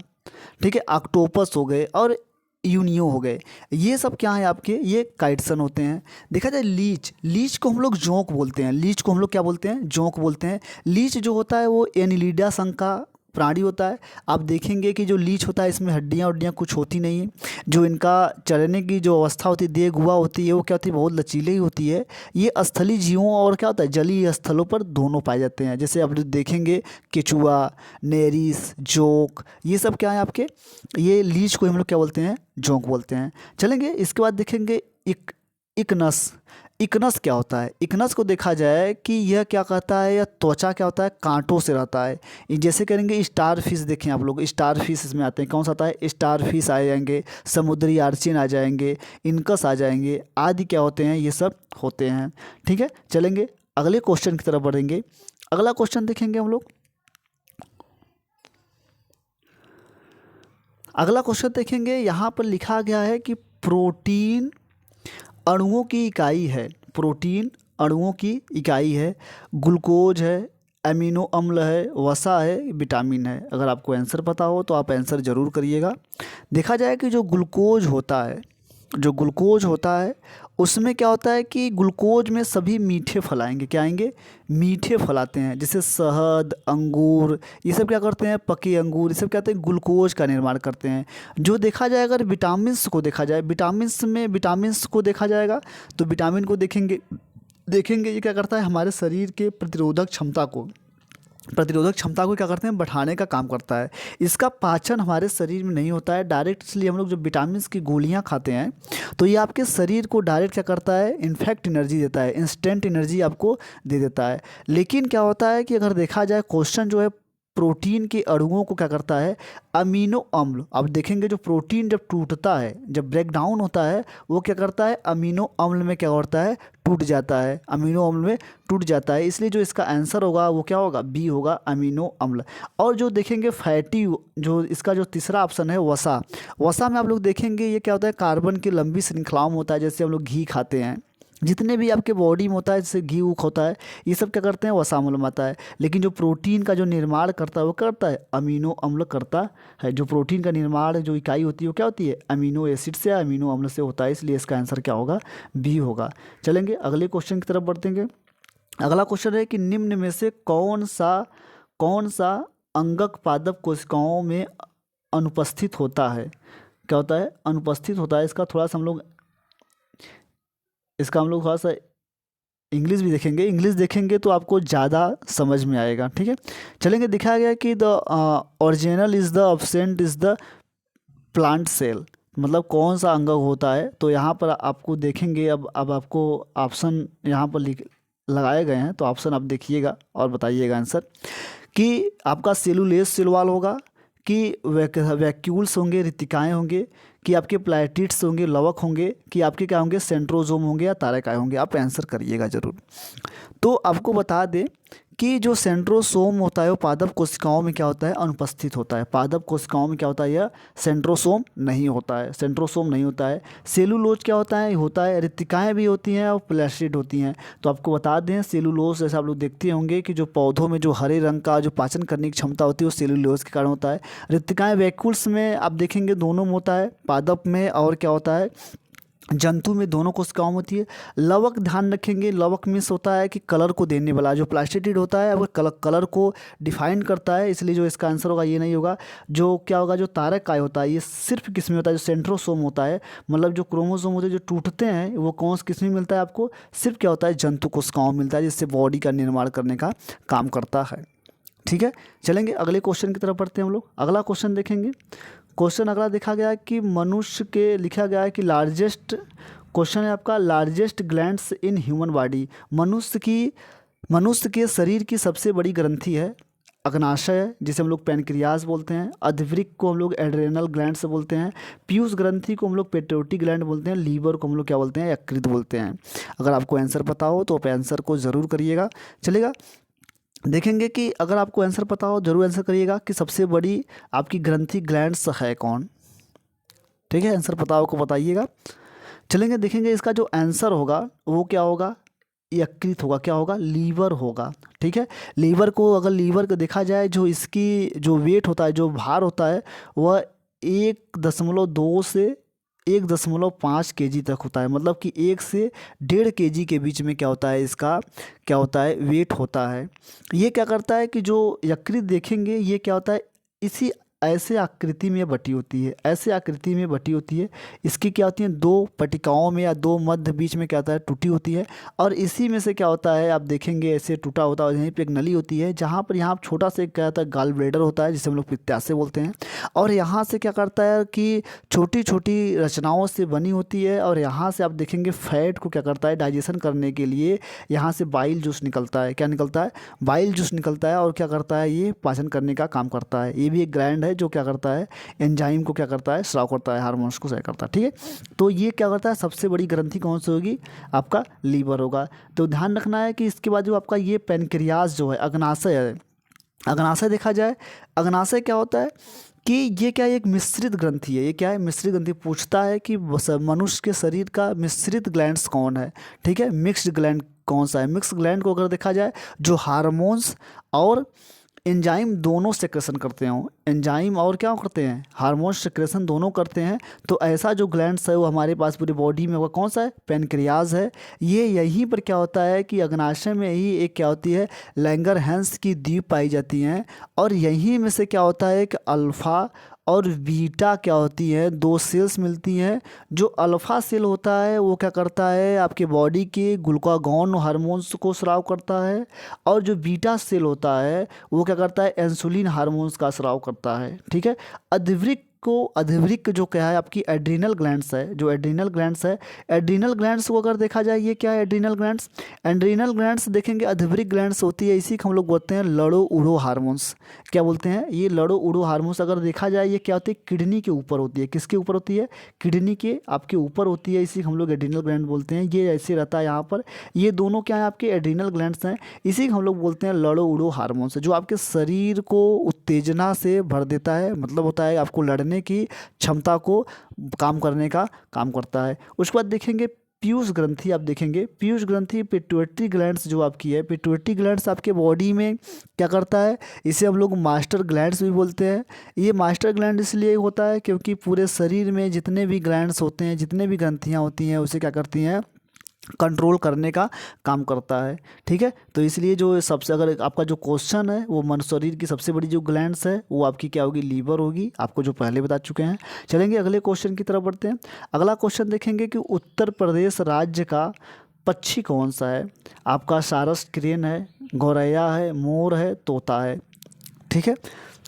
ठीक है, ऑक्टोपस हो गए और यूनियो हो गए। ये सब क्या है आपके, ये काइटसन होते हैं। देखा जाए लीच, लीच को हम लोग जोंक बोलते हैं, लीच को हम लोग क्या बोलते हैं, जोंक बोलते हैं। लीच जो होता है वो एनिलिडा संघ का प्राणी होता है। आप देखेंगे कि जो लीच होता है इसमें हड्डियाँ उड्डियाँ कुछ होती नहीं है। जो इनका चलने की जो अवस्था होती है, देह गुहा होती है, वो क्या होती है, बहुत लचीली ही होती है। ये स्थलीय जीवों और क्या होता है, जलीय स्थलों पर दोनों पाए जाते हैं। जैसे आप जो देखेंगे केचुआ, नेरिस, जोंक, ये सब क्या है आपके, ये लीच को हम लोग क्या बोलते हैं, जोंक बोलते हैं। चलेंगे इसके बाद देखेंगे इकनस। इकनस क्या होता है, इकनस को देखा जाए कि यह क्या कहता है, यह त्वचा क्या होता है, कांटों से रहता है। ये जैसे करेंगे स्टार फिश, देखें आप लोग स्टार फिश इसमें आते हैं, कौन सा आता है, स्टार फिश आ जाएंगे, समुद्री आर्चिन आ जाएंगे, इनकस आ जाएंगे, आदि क्या होते हैं, ये सब होते हैं। ठीक है, चलेंगे अगले क्वेश्चन की तरफ बढ़ेंगे। अगला क्वेश्चन देखेंगे हम लोग, अगला क्वेश्चन देखेंगे, यहाँ पर लिखा गया है कि प्रोटीन अणुओं की इकाई है, प्रोटीन अणुओं की इकाई है, ग्लूकोज है, अमीनो अम्ल है, वसा है, विटामिन है। अगर आपको आंसर पता हो तो आप आंसर ज़रूर करिएगा। देखा जाए कि जो ग्लूकोज होता है, जो ग्लूकोज होता है उसमें क्या होता है कि ग्लूकोज में सभी मीठे फल आएंगे, क्या आएंगे, मीठे फल आते हैं, जैसे शहद, अंगूर, ये सब क्या करते हैं, पके अंगूर, ये सब क्या करते हैं, ग्लूकोज का निर्माण करते हैं। जो देखा जाए अगर विटामिन्स को देखा जाए, विटामिन्स को देखा जाएगा तो विटामिन को देखेंगे देखेंगे ये क्या करता है, हमारे शरीर के प्रतिरोधक क्षमता को क्या करते हैं, बढ़ाने का काम करता है। इसका पाचन हमारे शरीर में नहीं होता है डायरेक्ट, इसलिए हम लोग जो विटामिन की गोलियां खाते हैं तो ये आपके शरीर को डायरेक्ट क्या करता है, इनफैक्ट एनर्जी देता है, इंस्टेंट एनर्जी आपको दे देता है। लेकिन क्या होता है कि अगर देखा जाए क्वेश्चन जो है प्रोटीन के अणुओं को क्या करता है, अमीनो अम्ल, अब देखेंगे जो प्रोटीन जब टूटता है, जब ब्रेक डाउन होता है, वो क्या करता है, अमीनो अम्ल में क्या होता है, टूट जाता है, अमीनो अम्ल में टूट जाता है। इसलिए जो इसका आंसर होगा वो क्या होगा, बी होगा, अमीनो अम्ल। और जो देखेंगे फैटी, जो इसका जो तीसरा ऑप्शन है वसा, वसा में आप लोग देखेंगे ये क्या होता है, कार्बन की लंबी श्रृंखलाओं में होता है। जैसे हम लोग घी खाते हैं, जितने भी आपके बॉडी में होता है, जैसे घी ऊख होता है, ये सब क्या करते हैं, वसा अम्ल में आता है। लेकिन जो प्रोटीन का जो निर्माण करता है वो करता है, अमीनो अम्ल करता है। जो प्रोटीन का निर्माण जो इकाई होती है वो क्या होती है, अमीनो एसिड से, अमीनो अम्ल से होता है। इसलिए इसका आंसर क्या होगा, बी होगा। चलेंगे अगले क्वेश्चन की तरफ बढ़तेंगे। अगला क्वेश्चन है कि निम्न में से कौन सा अंगक पादप कोशिकाओं में अनुपस्थित होता है, क्या होता है, अनुपस्थित होता है। इसका हम लोग थोड़ा सा इंग्लिश भी देखेंगे, इंग्लिश देखेंगे तो आपको ज़्यादा समझ में आएगा। ठीक है, चलेंगे। दिखाया गया कि the original is the absent is the plant cell, मतलब कौन सा अंग होता है। तो यहाँ पर आपको देखेंगे, अब आपको ऑप्शन यहाँ पर लगाए गए हैं, तो ऑप्शन आप देखिएगा और बताइएगा आंसर, कि आपका सेलुलेस सेलवाल होगा, कि वैक्यूल्स होंगे, रितिकाएँ होंगे, कि आपके प्लाइटिड्स होंगे, लवक होंगे, कि आपके क्या होंगे, सेंट्रोजोम होंगे या तारकाएँ होंगे। आप आंसर करिएगा ज़रूर। तो आपको बता दें कि जो सेंट्रोसोम होता है वो पादप कोशिकाओं में क्या होता है, अनुपस्थित होता है। पादप कोशिकाओं में क्या होता है, यह सेंट्रोसोम नहीं होता है, सेंट्रोसोम नहीं होता है। सेलुलोज क्या होता है, रितिकाएँ भी होती हैं और प्लास्टिड होती हैं। तो आपको बता दें, सेलुलोज जैसे आप लोग देखते होंगे कि जो पौधों में जो हरे रंग का जो पाचन करने की क्षमता होती है वो सेलुलोज के कारण होता है। रितिकाएँ वैक्यूल्स में आप देखेंगे दोनों में होता है, पादप में और क्या होता है, जंतु में, दोनों कोशिकाओं में होती है। लवक ध्यान रखेंगे, लवक मीन्स होता है कि कलर को देने वाला, जो प्लास्टिड होता है वो कलर को डिफाइन करता है। इसलिए जो इसका आंसर होगा ये नहीं होगा। जो क्या होगा, जो तारकाय होता है ये सिर्फ किस में होता है, जो सेंट्रोसोम होता है, मतलब जो क्रोमोसोम होते हैं जो टूटते हैं वो कौन किस में मिलता है आपको, सिर्फ क्या होता है, जंतु कोशिकाओं में मिलता है, जिससे बॉडी का निर्माण करने का काम करता है। ठीक है, चलेंगे अगले क्वेश्चन की तरफ बढ़ते हैं हम लोग। अगला क्वेश्चन देखेंगे। क्वेश्चन अगला देखा गया है कि मनुष्य के, लिखा गया है कि लार्जेस्ट, क्वेश्चन है आपका, largest glands in human body, मनुष्य के शरीर की सबसे बड़ी ग्रंथि है अग्नाशय, जिसे हम लोग पैनक्रियाज बोलते हैं। अधवृक्क को हम लोग एड्रेनल ग्लैंड से बोलते हैं। पीयूष ग्रंथि को हम लोग पेट्रोटी ग्लैंड बोलते हैं। लीवर को हम लोग क्या बोलते हैं, यकृत बोलते हैं। अगर आपको आंसर पता हो तो आप आंसर को ज़रूर करिएगा। चलेगा, देखेंगे कि अगर आपको आंसर पता हो जरूर आंसर करिएगा कि सबसे बड़ी आपकी ग्रंथि ग्लैंड्स है कौन। ठीक है, आंसर पता हो को बताइएगा। चलेंगे देखेंगे इसका जो आंसर होगा वो क्या होगा, यकृत होगा। क्या होगा, लीवर होगा। ठीक है, लीवर को अगर लीवर को देखा जाए, जो इसकी जो वेट होता है, जो भार होता है, वह 1.2 से 1.5 केजी तक होता है। मतलब कि 1 से 1.5 केजी के बीच में क्या होता है, इसका क्या होता है, वेट होता है। ये क्या करता है कि जो यकृत देखेंगे ये क्या होता है, इसी ऐसे आकृति में बटी होती है, ऐसे आकृति में बटी होती है। इसकी क्या होती है, दो पट्टिकाओं में या दो मध्य बीच में क्या होता है, टूटी होती है। और इसी में से क्या होता है, आप देखेंगे ऐसे टूटा होता है, और यहीं पे एक नली होती है जहाँ पर यहाँ छोटा सा क्या होता है, गॉल ब्लैडर होता है जिसे हम लोग पित्ताशय बोलते हैं। और यहाँ से क्या करता है कि छोटी छोटी रचनाओं से बनी होती है। और यहाँ से आप देखेंगे फैट को क्या करता है, डाइजेशन करने के लिए यहाँ से बाइल जूस निकलता है। क्या निकलता है, बाइल जूस निकलता है। और क्या करता है, ये पाचन करने का काम करता है। ये भी एक ग्लैंड है जो क्या करता है, एंजाइम को क्या करता है, स्राव करता है, हार्मोन्स को सही करता है। ठीक है, तो ये क्या करता है, सबसे बड़ी ग्रंथि कौन सी होगी, आपका लीवर होगा। तो ध्यान रखना है कि इसके बाद जो आपका ये पैनक्रियाज जो है, अग्नाशय है। अग्नाशय देखा जाए, अग्नाशय क्या होता है कि ये क्या है, एक मिश्रित ग्रंथि है। ये क्या है, मिश्रित ग्रंथि। पूछता है कि मनुष्य के शरीर का मिश्रित ग्लैंड्स कौन है। ठीक है, मिक्स्ड ग्लैंड कौन सा है। मिक्स ग्लैंड को अगर देखा जाए, जो हार्मोन्स और एंजाइम दोनों सेक्रेशन करते हो, एंजाइम और क्या करते हैं, हार्मोन सेक्रेशन दोनों करते हैं। तो ऐसा जो ग्लैंड्स है वो हमारे पास पूरी बॉडी में होगा, कौन सा है, पैनक्रियाज है। ये यहीं पर क्या होता है कि अग्नाशय में ही एक क्या होती है, लैंगरहैंस की द्वीप पाई जाती हैं। और यहीं में से क्या होता है कि अल्फ़ा और बीटा क्या होती है, दो सेल्स मिलती हैं। जो अल्फ़ा सेल होता है वो क्या करता है, आपके बॉडी के ग्लूकागॉन हार्मोन्स को स्राव करता है। और जो बीटा सेल होता है वो क्या करता है, इंसुलिन हार्मोन्स का स्राव करता है। ठीक है, अधिवृक्क जो क्या है, आपकी एड्रिनल ग्लैंड्स है। जो एड्रिनल ग्लैंड्स है, एड्रिनल ग्लैंड्स को अगर देखा जाए, ये क्या है, एड्रिनल ग्लैंड्स। एड्रिनल ग्लैंड्स देखेंगे, अधिवृक्क ग्लैंड्स होती है। इसी को हम लोग बोलते हैं लड़ो उड़ो हार्मोन्स। क्या बोलते हैं, ये लड़ो उड़ो हार्मोन्स अगर देखा जाए, ये क्या होती है, किडनी के ऊपर होती है। किसके ऊपर होती है, किडनी के आपके ऊपर होती है। इसी को हम लोग एड्रिनल ग्लैंड बोलते हैं। ये ऐसे रहता है यहाँ पर। ये दोनों क्या है, आपके एड्रिनल ग्लैंड्स हैं। इसी को हम लोग बोलते हैं लड़ो उड़ो हार्मोन्स, जो आपके शरीर को उत्तेजना से भर देता है। मतलब होता है आपको लड़ने की क्षमता को काम करने का काम करता है। उसके बाद देखेंगे पीयूष ग्रंथि। आप देखेंगे पीयूष ग्रंथि, पिट्यूटरी ग्लैंड्स जो आपकी है, पिट्यूटरी ग्लैंड्स आपके बॉडी में क्या करता है, इसे हम लोग मास्टर ग्लैंड्स भी बोलते हैं। ये मास्टर ग्लैंड इसलिए होता है क्योंकि पूरे शरीर में जितने भी ग्लैंड्स होते हैं, जितने भी ग्रंथियाँ होती हैं, उसे क्या करती हैं, कंट्रोल करने का काम करता है। ठीक है, तो इसलिए जो सबसे, अगर आपका जो क्वेश्चन है वो मन शरीर की सबसे बड़ी जो ग्लैंड्स है वो आपकी क्या होगी, लीवर होगी। आपको जो पहले बता चुके हैं। चलेंगे अगले क्वेश्चन की तरफ बढ़ते हैं। अगला क्वेश्चन देखेंगे कि उत्तर प्रदेश राज्य का पक्षी कौन सा है। आपका सारस क्रेन है, गौरैया है, मोर है, तोता है। ठीक है,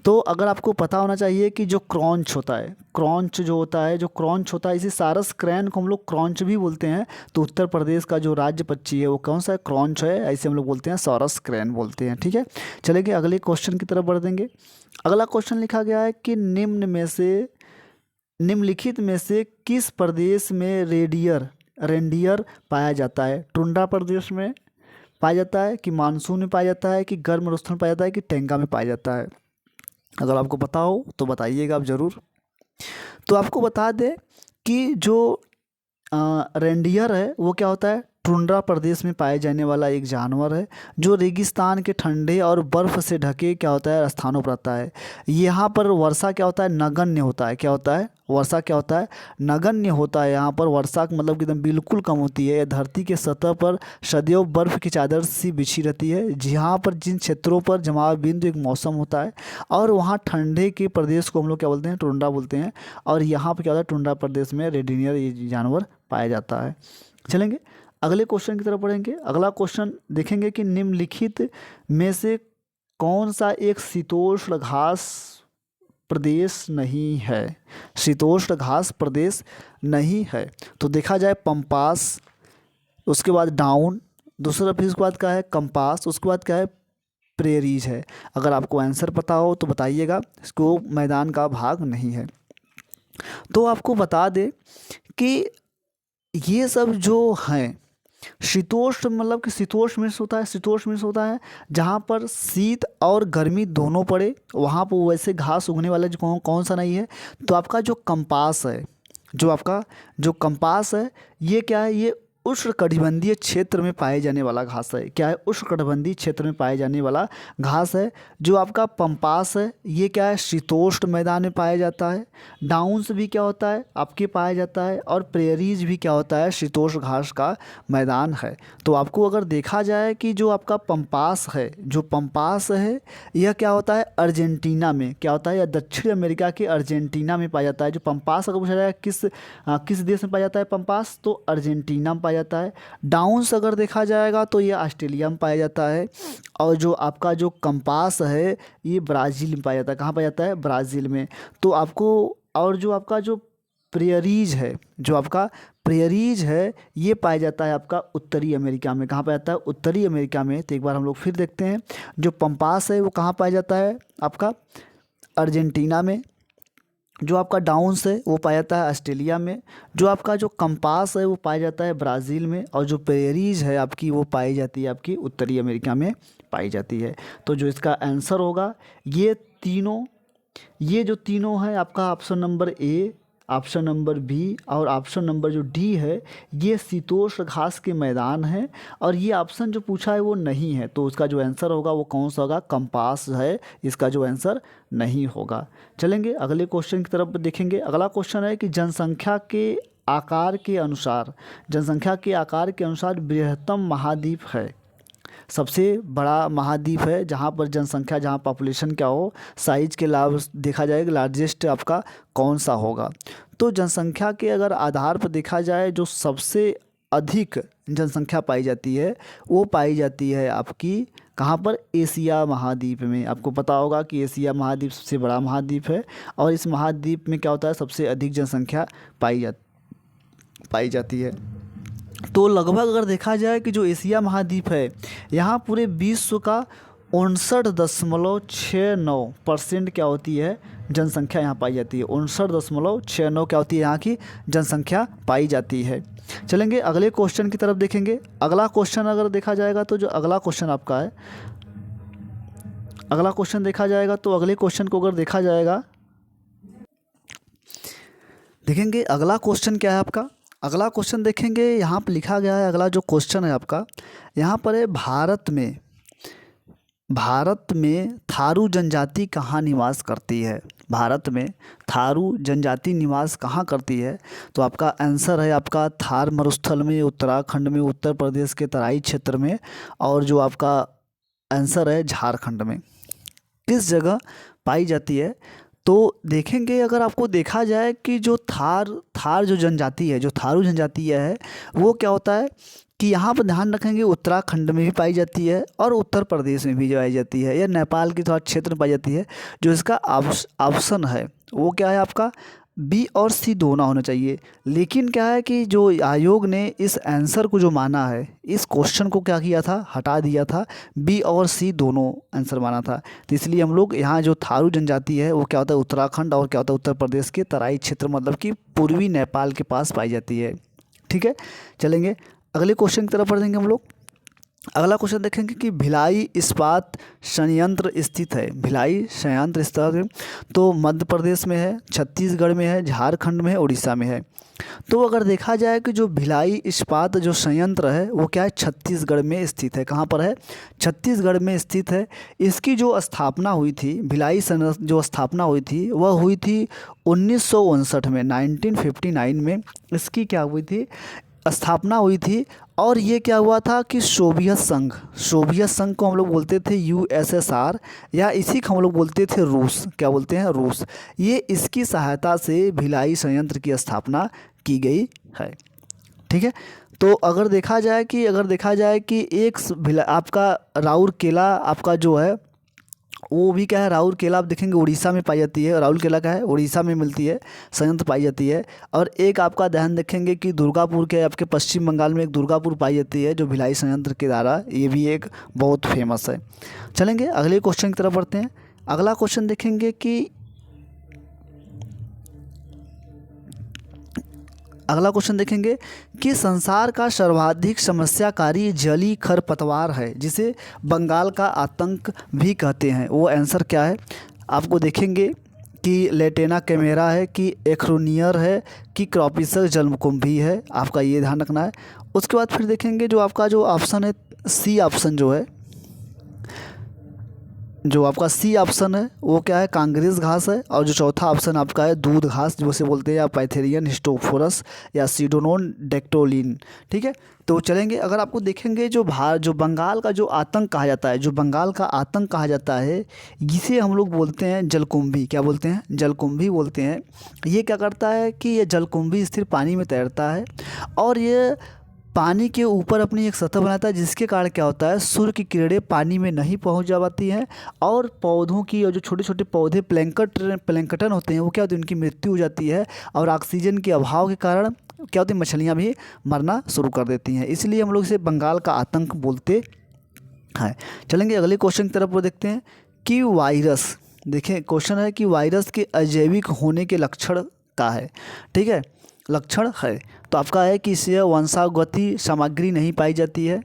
तो अगर आपको पता होना चाहिए कि जो क्रॉन्च होता है, क्रॉन्च जो होता है, जो क्रॉन्च होता है, इसी सारस क्रैन को हम लोग क्रॉन्च भी बोलते हैं। तो उत्तर प्रदेश का जो राज्य पक्षी है वो कौन सा है, क्रॉन्च है। ऐसे हम लोग बोलते हैं, सारस क्रैन बोलते हैं। ठीक है, चलेंगे अगले क्वेश्चन की तरफ बढ़ देंगे। अगला क्वेश्चन लिखा गया है कि निम्नलिखित में से किस प्रदेश में रेंडियर पाया जाता है। टुंड्रा प्रदेश में पाया जाता है, कि मानसून में पाया जाता है, कि गर्म रुस्थल में पाया जाता है, कि टेंगा में पाया जाता है। अगर आपको पता हो तो बताइएगा आप ज़रूर। तो आपको बता दें कि जो रेंडियर है वो क्या होता है, टुंड्रा प्रदेश में पाए जाने वाला एक जानवर है, जो रेगिस्तान के ठंडे और बर्फ़ से ढके क्या होता है, स्थानों पर आता है। यहाँ पर वर्षा क्या होता है, नगण्य होता है। क्या होता है, वर्षा क्या होता है, नगण्य होता है। यहाँ पर वर्षा मतलब कि एकदम बिल्कुल कम होती है। धरती के सतह पर सदैव बर्फ़ की चादर सी बिछी रहती है। जहाँ पर जिन क्षेत्रों पर जमाव बिंदु एक मौसम होता है, और वहाँ ठंडे के प्रदेश को हम लोग क्या बोलते हैं, टुंड्रा बोलते हैं। और यहाँ पर क्या होता है, टुंड्रा प्रदेश में रेडिनियर ये जानवर पाया जाता है। चलेंगे अगले क्वेश्चन की तरफ बढ़ेंगे। अगला क्वेश्चन देखेंगे कि निम्नलिखित में से कौन सा एक शीतोष्ण घास प्रदेश नहीं है। शीतोष्ण घास प्रदेश नहीं है। तो देखा जाए पंपास, उसके बाद डाउन, दूसरा फिर उसके बाद क्या है, कंपास, उसके बाद क्या है, प्रेरीज है। अगर आपको आंसर पता हो तो बताइएगा, इसको मैदान का भाग नहीं है। तो आपको बता दें कि ये सब जो हैं, शीतोष्ण मतलब कि शीतोष्ण मीन्स होता है, शीतोष्ण मीन्स होता है जहाँ पर शीत और गर्मी दोनों पड़े, वहाँ पर वैसे घास उगने वाला जो कौन सा नहीं है। तो आपका जो कंपास है, जो आपका जो कंपास है, ये क्या है, ये उष्णकटिबंधीय क्षेत्र में पाए जाने वाला घास है। क्या है, उष्णकटिबंधीय क्षेत्र में पाए जाने वाला घास है। जो आपका पंपास है, ये क्या है, शीतोष्ण मैदान में पाया जाता है। डाउन्स भी क्या होता है, आपके पाया जाता है। और प्रेरीज भी क्या होता है, शीतोष्ण घास का मैदान है। तो आपको अगर देखा जाए कि जो आपका पंपास है, जो पंपास है, यह क्या होता है, अर्जेंटीना में क्या होता है, या दक्षिण अमेरिका के अर्जेंटीना में पाया जाता है। जो पंपास अगर पूछा जाए किस देश में पाया जाता है पंपास, तो अर्जेंटीना में पाया जाता है। डाउन्स अगर देखा जाएगा तो ये ऑस्ट्रेलिया में पाया जाता है। और जो आपका जो कंपास है, ये ब्राज़ील में पाया जाता है। कहाँ पाया जाता है, ब्राज़ील में। तो आपको, और जो आपका जो प्रेयरीज है, जो आपका प्रेयरीज है, ये पाया जाता है आपका उत्तरी अमेरिका में। कहाँ पाया जाता है, उत्तरी अमेरिका में। तो एक बार हम लोग फिर देखते हैं, जो पंपास है वो कहाँ पाया जाता है, आपका अर्जेंटीना में। जो आपका डाउन्स है वो पाया जाता है ऑस्ट्रेलिया में। जो आपका जो कंपास है वो पाया जाता है ब्राज़ील में। और जो प्रेरीज है आपकी, वो पाई जाती है आपकी उत्तरी अमेरिका में पाई जाती है। तो जो इसका आंसर होगा, ये तीनों, ये जो तीनों है आपका, option number A, option number B और ऑप्शन नंबर जो डी है, ये शीतोष्ण घास के मैदान हैं। और ये ऑप्शन जो पूछा है वो नहीं है। तो उसका जो आंसर होगा वो कौन सा होगा, कंपास है, इसका जो आंसर नहीं होगा। चलेंगे अगले क्वेश्चन की तरफ देखेंगे। अगला क्वेश्चन है कि जनसंख्या के आकार के अनुसार, जनसंख्या के आकार के अनुसार बृहत्तम महाद्वीप है, सबसे बड़ा महाद्वीप है जहाँ पर जनसंख्या, जहाँ पॉपुलेशन क्या हो, साइज के लाभ देखा जाएगा, लार्जेस्ट आपका कौन सा होगा। तो जनसंख्या के अगर आधार पर देखा जाए, जो सबसे अधिक जनसंख्या पाई जाती है, वो पाई जाती है आपकी कहाँ पर, एशिया महाद्वीप में। आपको पता होगा कि एशिया महाद्वीप सबसे बड़ा महाद्वीप है। और इस महाद्वीप में क्या होता है, सबसे अधिक जनसंख्या पाई जाती है। तो लगभग अगर देखा जाए कि जो एशिया महाद्वीप है, यहाँ पूरे विश्व का 59.69% क्या होती है, जनसंख्या यहाँ पाई जाती है। 59.69 क्या होती है, यहाँ की जनसंख्या पाई जाती है। चलेंगे अगले क्वेश्चन की तरफ देखेंगे। अगला क्वेश्चन अगर देखा जाएगा तो जो अगला क्वेश्चन आपका है, अगला क्वेश्चन देखा जाएगा तो अगले क्वेश्चन को अगर देखा जाएगा, देखेंगे अगला क्वेश्चन क्या है आपका। अगला क्वेश्चन देखेंगे, यहाँ पर लिखा गया है, अगला जो क्वेश्चन है आपका, यहाँ पर है भारत में थारू जनजाति कहाँ निवास करती है। भारत में थारू जनजाति निवास कहाँ करती है। तो आपका आंसर है आपका थार मरुस्थल में, उत्तराखंड में, उत्तर प्रदेश के तराई क्षेत्र में। और जो आपका आंसर है झारखंड में। किस जगह पाई जाती है, तो देखेंगे अगर आपको देखा जाए कि जो थार जो जनजाति है, जो थारू जनजाति है, वो क्या होता है कि यहाँ पर ध्यान रखेंगे, उत्तराखंड में भी पाई जाती है और उत्तर प्रदेश में भी पाई जाती है, या नेपाल के थोड़ा क्षेत्र में पाई जाती है। जो इसका ऑप्शन है वो क्या है आपका, बी और सी दोनों होना चाहिए। लेकिन क्या है कि जो आयोग ने इस आंसर को जो माना है, इस क्वेश्चन को क्या किया था, हटा दिया था, बी और सी दोनों आंसर माना था। तो इसलिए हम लोग यहाँ जो थारू जनजाति है वो क्या होता है, उत्तराखंड और क्या होता है, उत्तर प्रदेश के तराई क्षेत्र, मतलब कि पूर्वी नेपाल के पास पाई जाती है। ठीक है, चलेंगे अगले क्वेश्चन की तरफ बढ़ेंगे हम लोग। अगला क्वेश्चन देखेंगे कि भिलाई इस्पात संयंत्र स्थित है। भिलाई संयंत्र स्थित है तो मध्य प्रदेश में है, छत्तीसगढ़ में है, झारखंड में है, उड़ीसा में है। तो अगर देखा जाए कि जो भिलाई इस्पात जो संयंत्र है वो क्या है, छत्तीसगढ़ में स्थित है। कहाँ पर है, छत्तीसगढ़ में स्थित है। इसकी जो स्थापना हुई थी, भिलाई जो स्थापना हुई थी वह हुई थी 1959 में, 1959 में इसकी क्या हुई थी, स्थापना हुई थी। और ये क्या हुआ था कि सोवियत संघ को हम लोग बोलते थे यूएसएसआर, या इसी को हम लोग बोलते थे रूस। क्या बोलते हैं, रूस। ये इसकी सहायता से भिलाई संयंत्र की स्थापना की गई है। ठीक है, तो अगर देखा जाए कि एक आपका राउरकेला आपका जो है वो भी क्या है, राउरकेला आप देखेंगे उड़ीसा में पाई जाती है। राउरकेला का है, उड़ीसा में मिलती है, संयंत्र पाई जाती है। और एक आपका ध्यान रखेंगे कि दुर्गापुर के आपके पश्चिम बंगाल में एक दुर्गापुर पाई जाती है, जो भिलाई संयंत्र के द्वारा, ये भी एक बहुत फेमस है। चलेंगे अगले क्वेश्चन की तरफ बढ़ते हैं। अगला क्वेश्चन देखेंगे कि अगला क्वेश्चन देखेंगे कि संसार का सर्वाधिक समस्याकारी जलीय खरपतवार है जिसे बंगाल का आतंक भी कहते हैं, वो आंसर क्या है? आपको देखेंगे कि लेटेना कैमेरा है, कि एक्रोनियर है, कि क्रॉपिसर जलकुंभी है, आपका ये ध्यान रखना है। उसके बाद फिर देखेंगे जो आपका जो ऑप्शन है सी ऑप्शन जो है, जो आपका सी ऑप्शन है वो क्या है? कांग्रेस घास है। और जो चौथा ऑप्शन आपका है दूध घास जिसे बोलते हैं या पाइथेरियन हिस्टोफोरस या सीडोनोन डेक्टोलिन। ठीक है, तो चलेंगे। अगर आपको देखेंगे जो बंगाल का जो आतंक कहा जाता है, जो बंगाल का आतंक कहा जाता है, इसे हम लोग बोलते हैं जलकुंभी। क्या बोलते हैं? जलकुंभी बोलते हैं। ये क्या करता है कि ये जलकुंभी स्थिर पानी में तैरता है और ये पानी के ऊपर अपनी एक सतह बनाता है, जिसके कारण क्या होता है, सूर्य की किरणें पानी में नहीं पहुंच जा पाती हैं और पौधों की, और जो छोटे छोटे पौधे प्लैंकटन होते हैं वो क्या होती है, उनकी मृत्यु हो जाती है। और ऑक्सीजन के अभाव के कारण क्या होती है, मछलियाँ भी मरना शुरू कर देती हैं। इसलिए हम लोग इसे बंगाल का आतंक बोलते हैं। चलेंगे अगले क्वेश्चन की तरफ वो देखते हैं कि वायरस, देखें क्वेश्चन है कि वायरस के अजैविक होने के लक्षण क्या है? ठीक है, लक्षण है तो आपका है कि इससे वंशागति सामग्री नहीं पाई जाती है।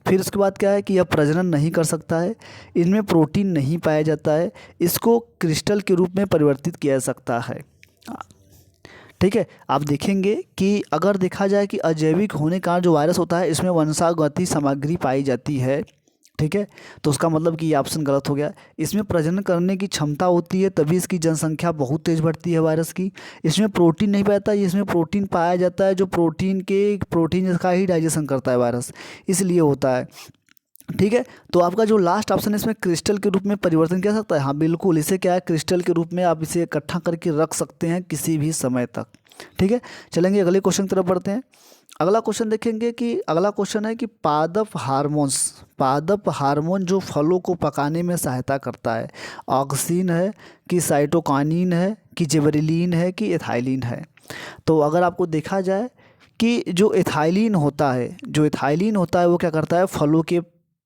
फिर उसके बाद क्या है कि यह प्रजनन नहीं कर सकता है, इनमें प्रोटीन नहीं पाया जाता है, इसको क्रिस्टल के रूप में परिवर्तित किया जा सकता है। ठीक है, आप देखेंगे कि अगर देखा जाए कि अजैविक होने का जो वायरस होता है इसमें वंशागति सामग्री पाई जाती है, ठीक है, तो उसका मतलब कि ये ऑप्शन गलत हो गया। इसमें प्रजनन करने की क्षमता होती है तभी इसकी जनसंख्या बहुत तेज़ बढ़ती है वायरस की। इसमें प्रोटीन नहीं पाता, इसमें प्रोटीन पाया जाता है जो प्रोटीन का ही डाइजेशन करता है वायरस, इसलिए होता है। ठीक है, तो आपका जो लास्ट ऑप्शन है इसमें क्रिस्टल के रूप में परिवर्तन किया जा सकता है। हाँ बिल्कुल, इसे क्या है, क्रिस्टल के रूप में आप इसे इकट्ठा करके रख सकते हैं किसी भी समय तक। ठीक है, चलेंगे अगले क्वेश्चन की तरफ बढ़ते हैं। अगला क्वेश्चन देखेंगे कि अगला क्वेश्चन है कि पादप हार्मोन जो फलों को पकाने में सहायता करता है, ऑक्सिन है, कि साइटोकाइनिन है, कि जिबरेलिन है, कि एथाइलिन है। तो अगर आपको देखा जाए कि जो एथाइलिन होता है वो क्या करता है, फलों के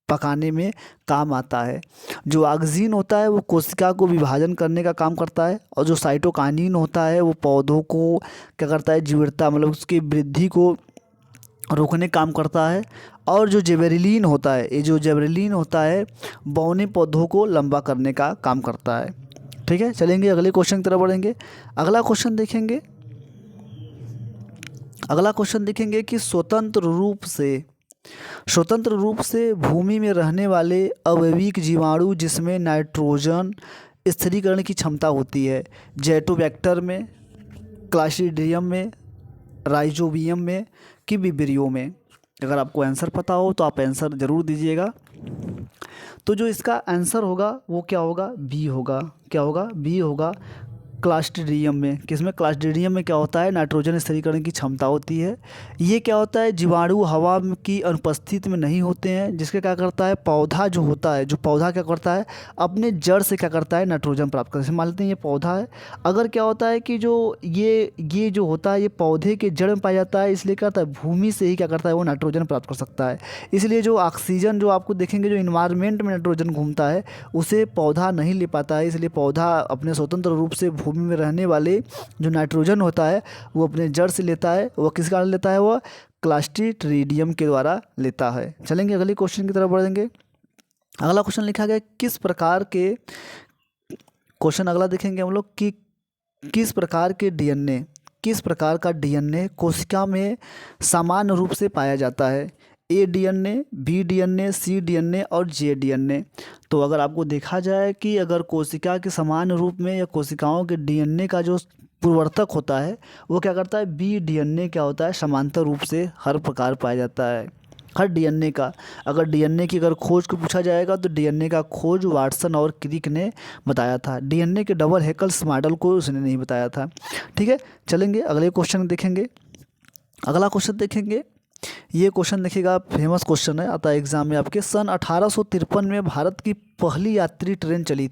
पकाने में काम आता है। जो ऑक्सिन होता है वो कोशिका को विभाजन करने का काम करता है। और जो साइटोकाइनिन होता है वो पौधों को क्या करता है, जीवटता मतलब उसकी वृद्धि को रोकने काम करता है। और जो जिबरेलिन होता है बौने पौधों को लंबा करने का काम करता है। ठीक है, चलेंगे अगले क्वेश्चन की तरफ बढ़ेंगे। अगला क्वेश्चन देखेंगे कि स्वतंत्र रूप से भूमि में रहने वाले अवयविक जीवाणु जिसमें नाइट्रोजन स्थिरीकरण की क्षमता होती है, जेटोबैक्टर में, क्लास्ट्रीडियम में, राइजोबियम में, कि विब्रियो में। अगर आपको आंसर पता हो तो आप आंसर ज़रूर दीजिएगा। तो जो इसका आंसर होगा वो क्या होगा, बी होगा। क्या होगा, बी होगा, क्लास्ट्रीडियम में। किसमें, क्लास्ट्रीडियम में क्या होता है, नाइट्रोजन स्थिरीकरण की क्षमता होती है। ये क्या होता है, जीवाणु हवा की अनुपस्थिति में नहीं होते हैं, जिसके क्या करता है, पौधा क्या करता है, अपने जड़ से क्या करता है, नाइट्रोजन प्राप्त करता है। मान लेते हैं ये पौधा है, अगर क्या होता है कि जो ये जो होता है ये पौधे के जड़ में पाया जाता है, इसलिए क्या होता है, भूमि से ही क्या करता है, वो नाइट्रोजन प्राप्त कर सकता है। इसलिए जो ऑक्सीजन जो आपको देखेंगे जो इन्वायरमेंट में नाइट्रोजन घूमता है उसे पौधा नहीं ले पाता है। इसलिए पौधा अपने स्वतंत्र रूप से भूमि में रहने वाले जो नाइट्रोजन होता है वो अपने जड़ से लेता है। वो किस कारण लेता है, वो क्लास्ट्रीडियम के द्वारा लेता है। चलेंगे अगले क्वेश्चन की तरफ बढ़ेंगे। अगला क्वेश्चन लिखा गया किस प्रकार के, क्वेश्चन अगला देखेंगे हम लोग कि किस प्रकार का डीएनए कोशिका में समान रूप से पाया जाता है, ए डीएनए, बी डीएनए, सी डीएनए और जे डीएनए। तो अगर आपको देखा जाए कि अगर कोशिका के समान रूप में या कोशिकाओं के डीएनए का जो पूर्ववर्तक होता है वो क्या करता है, बी डीएनए क्या होता है, समांतर रूप से हर प्रकार पाया जाता है। हर डीएनए का, अगर डीएनए की खोज को पूछा जाएगा तो डीएनए का खोज वाटसन और क्रिक ने बताया था। डीएनए के डबल हेलिक्स मॉडल को उसने नहीं बताया था। ठीक है, चलेंगे अगले क्वेश्चन देखेंगे। अगला क्वेश्चन देखेंगे, ये क्वेश्चन देखिएगा, फेमस क्वेश्चन है, आता है एग्जाम में आपके। सन 1853 में भारत की पहली यात्री ट्रेन चली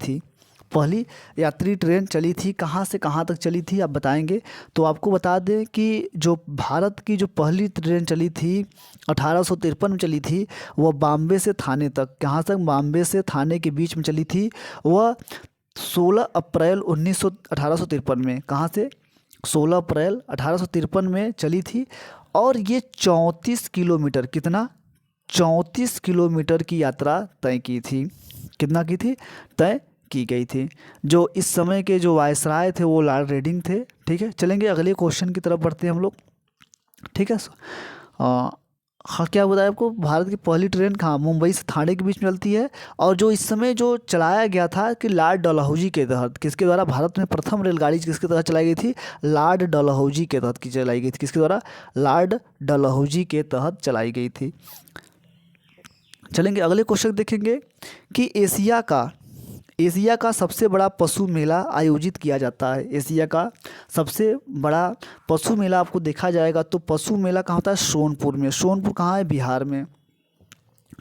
थी, कहाँ से कहाँ तक चली थी आप बताएंगे। तो आपको बता दें कि जो भारत की जो पहली ट्रेन चली थी 1853 में चली थी, वह बॉम्बे से थाने तक, कहाँ तक, बॉम्बे से थाने के बीच में चली थी। वह 16 अप्रैल 1853 में, कहाँ से, 16 अप्रैल 1853 में चली थी और ये 34 किलोमीटर, कितना, 34 किलोमीटर की यात्रा तय की थी। कितना की थी? तय की गई थी। जो इस समय के जो वायसराय थे वो लॉर्ड रेडिंग थे। ठीक है, चलेंगे अगले क्वेश्चन की तरफ बढ़ते हैं हम लोग। ठीक है, हाँ, क्या बताया आपको, भारत की पहली ट्रेन कहाँ, मुंबई से ठाणे के बीच में चलती है। और जो इस समय जो चलाया गया था कि लॉर्ड डलहौजी के तहत, किसके द्वारा, भारत में प्रथम रेलगाड़ी किसके तहत चलाई गई थी? लॉर्ड डलहौजी के तहत की चलाई गई थी। किसके द्वारा? लॉर्ड डलहौजी के तहत चलाई गई थी। चलेंगे अगले क्वेश्चन देखेंगे कि एशिया का सबसे बड़ा पशु मेला आयोजित किया जाता है। एशिया का सबसे बड़ा पशु मेला आपको देखा जाएगा तो पशु मेला कहाँ होता है? सोनपुर में। सोनपुर कहाँ है? बिहार में।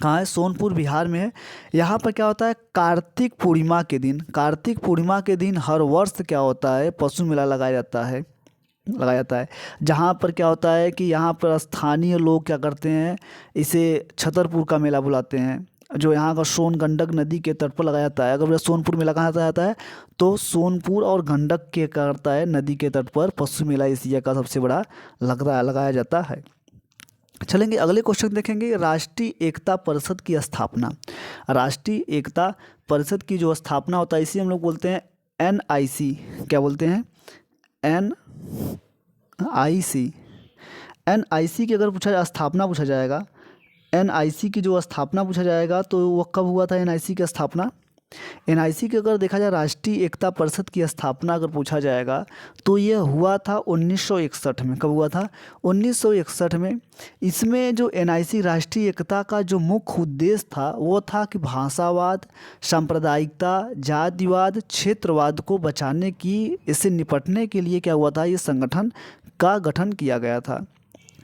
कहाँ है? सोनपुर बिहार में है। यहाँ पर क्या होता है? कार्तिक पूर्णिमा के दिन, कार्तिक पूर्णिमा के दिन हर वर्ष क्या होता है? पशु मेला लगाया जाता है। जहाँ पर क्या होता है कि यहाँ पर स्थानीय लोग क्या करते हैं, इसे छतरपुर का मेला बुलाते हैं, जो यहाँ का सोन गंडक नदी के तट पर लगाया जाता है। अगर सोनपुर मेला कहाँ जाता है तो सोनपुर और गंडक के करता है नदी के तट पर पशु मेला एशिया का सबसे बड़ा लगाया जाता है। चलेंगे अगले क्वेश्चन देखेंगे, राष्ट्रीय एकता परिषद की स्थापना। राष्ट्रीय एकता परिषद की जो स्थापना होता है इसी हम लोग बोलते हैं NIC। क्या बोलते हैं? NIC। NIC की अगर स्थापना पूछा जाएगा, NIC की जो स्थापना पूछा जाएगा तो वो कब हुआ था? NIC की स्थापना, NIC की अगर देखा जाए राष्ट्रीय एकता परिषद की स्थापना अगर पूछा जाएगा तो ये हुआ था 1961 में। कब हुआ था? 1961 में। इसमें जो NIC राष्ट्रीय एकता का जो मुख्य उद्देश्य था वो था कि भाषावाद, सांप्रदायिकता, जातिवाद, क्षेत्रवाद को बचाने की, इससे निपटने के लिए क्या हुआ था? ये संगठन का गठन किया गया था।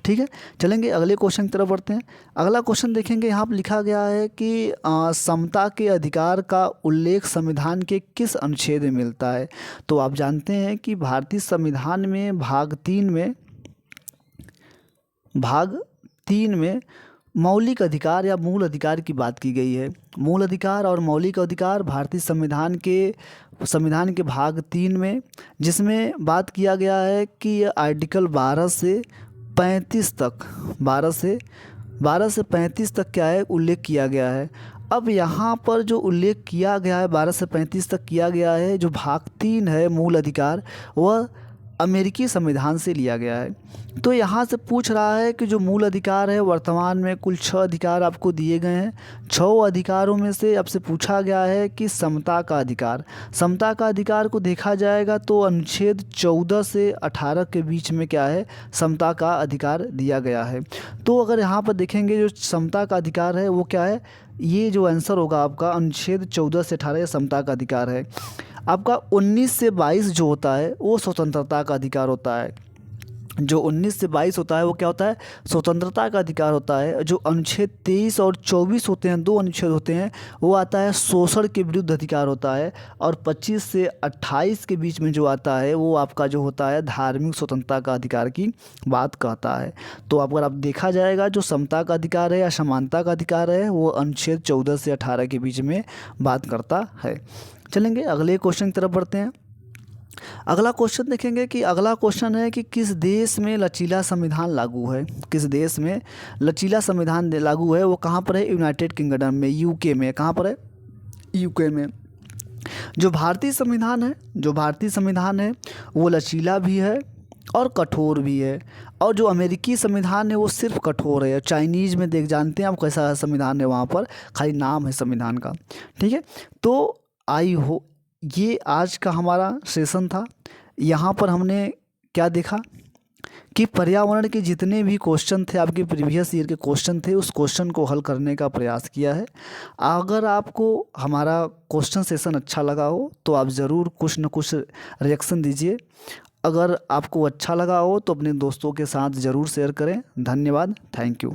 ठीक है, चलेंगे अगले क्वेश्चन की तरफ बढ़ते हैं। अगला क्वेश्चन देखेंगे, यहाँ पर लिखा गया है कि समता के अधिकार का उल्लेख संविधान के किस अनुच्छेद में मिलता है? तो आप जानते हैं कि भारतीय संविधान में भाग 3 में मौलिक अधिकार या मूल अधिकार की बात की गई है। मूल अधिकार और मौलिक अधिकार भारतीय संविधान के भाग 3 में, जिसमें बात किया गया है कि आर्टिकल 12 से 35 तक, 12 से 35 तक क्या है? उल्लेख किया गया है। अब यहाँ पर जो उल्लेख किया गया है 12 से 35 तक किया गया है, जो भाग 3 है मूल अधिकार, वह अमेरिकी संविधान से लिया गया है। तो यहाँ से पूछ रहा है कि जो मूल अधिकार है, वर्तमान में कुल 6 अधिकार आपको दिए गए हैं। 6 अधिकारों में से आपसे पूछा गया है कि समता का अधिकार, समता का अधिकार को देखा जाएगा तो अनुच्छेद 14 से 18 के बीच में क्या है? समता का अधिकार दिया गया है। तो अगर यहाँ पर देखेंगे जो समता का अधिकार है वो क्या है? ये जो आंसर होगा आपका अनुच्छेद 14 से 18 समता का अधिकार है। आपका 19 से 22 जो होता है वो स्वतंत्रता का अधिकार होता है। जो 19 से 22 होता है वो क्या होता है? स्वतंत्रता का अधिकार होता है। जो अनुच्छेद 23 और 24 होते हैं, 2 अनुच्छेद होते हैं, वो आता है शोषण के विरुद्ध अधिकार होता है। और 25 से 28 के बीच में जो आता है वो आपका जो होता है धार्मिक स्वतंत्रता का अधिकार की बात कहता है। तो अगर आप देखा जाएगा जो समता का अधिकार है या समानता का अधिकार है वो अनुच्छेद 14 से 18 के बीच में बात करता है। चलेंगे अगले क्वेश्चन की तरफ बढ़ते हैं। अगला क्वेश्चन देखेंगे कि अगला क्वेश्चन है कि किस देश में लचीला संविधान लागू है? किस देश में लचीला संविधान लागू है? वो कहाँ पर है? यूनाइटेड किंगडम में, UK में। कहाँ पर है? UK में। जो भारतीय संविधान है वो लचीला भी है और कठोर भी है। और जो अमेरिकी संविधान है वो सिर्फ कठोर है। चाइनीज़ में जानते हैं आप कैसा संविधान है, वहाँ पर खाली नाम है संविधान का। ठीक है, तो ये आज का हमारा सेशन था। यहाँ पर हमने क्या देखा कि पर्यावरण के जितने भी क्वेश्चन थे, आपके प्रीवियस ईयर के क्वेश्चन थे, उस क्वेश्चन को हल करने का प्रयास किया है। अगर आपको हमारा क्वेश्चन सेशन अच्छा लगा हो तो आप ज़रूर कुछ न कुछ रिएक्शन दीजिए। अगर आपको अच्छा लगा हो तो अपने दोस्तों के साथ ज़रूर शेयर करें। धन्यवाद, थैंक यू।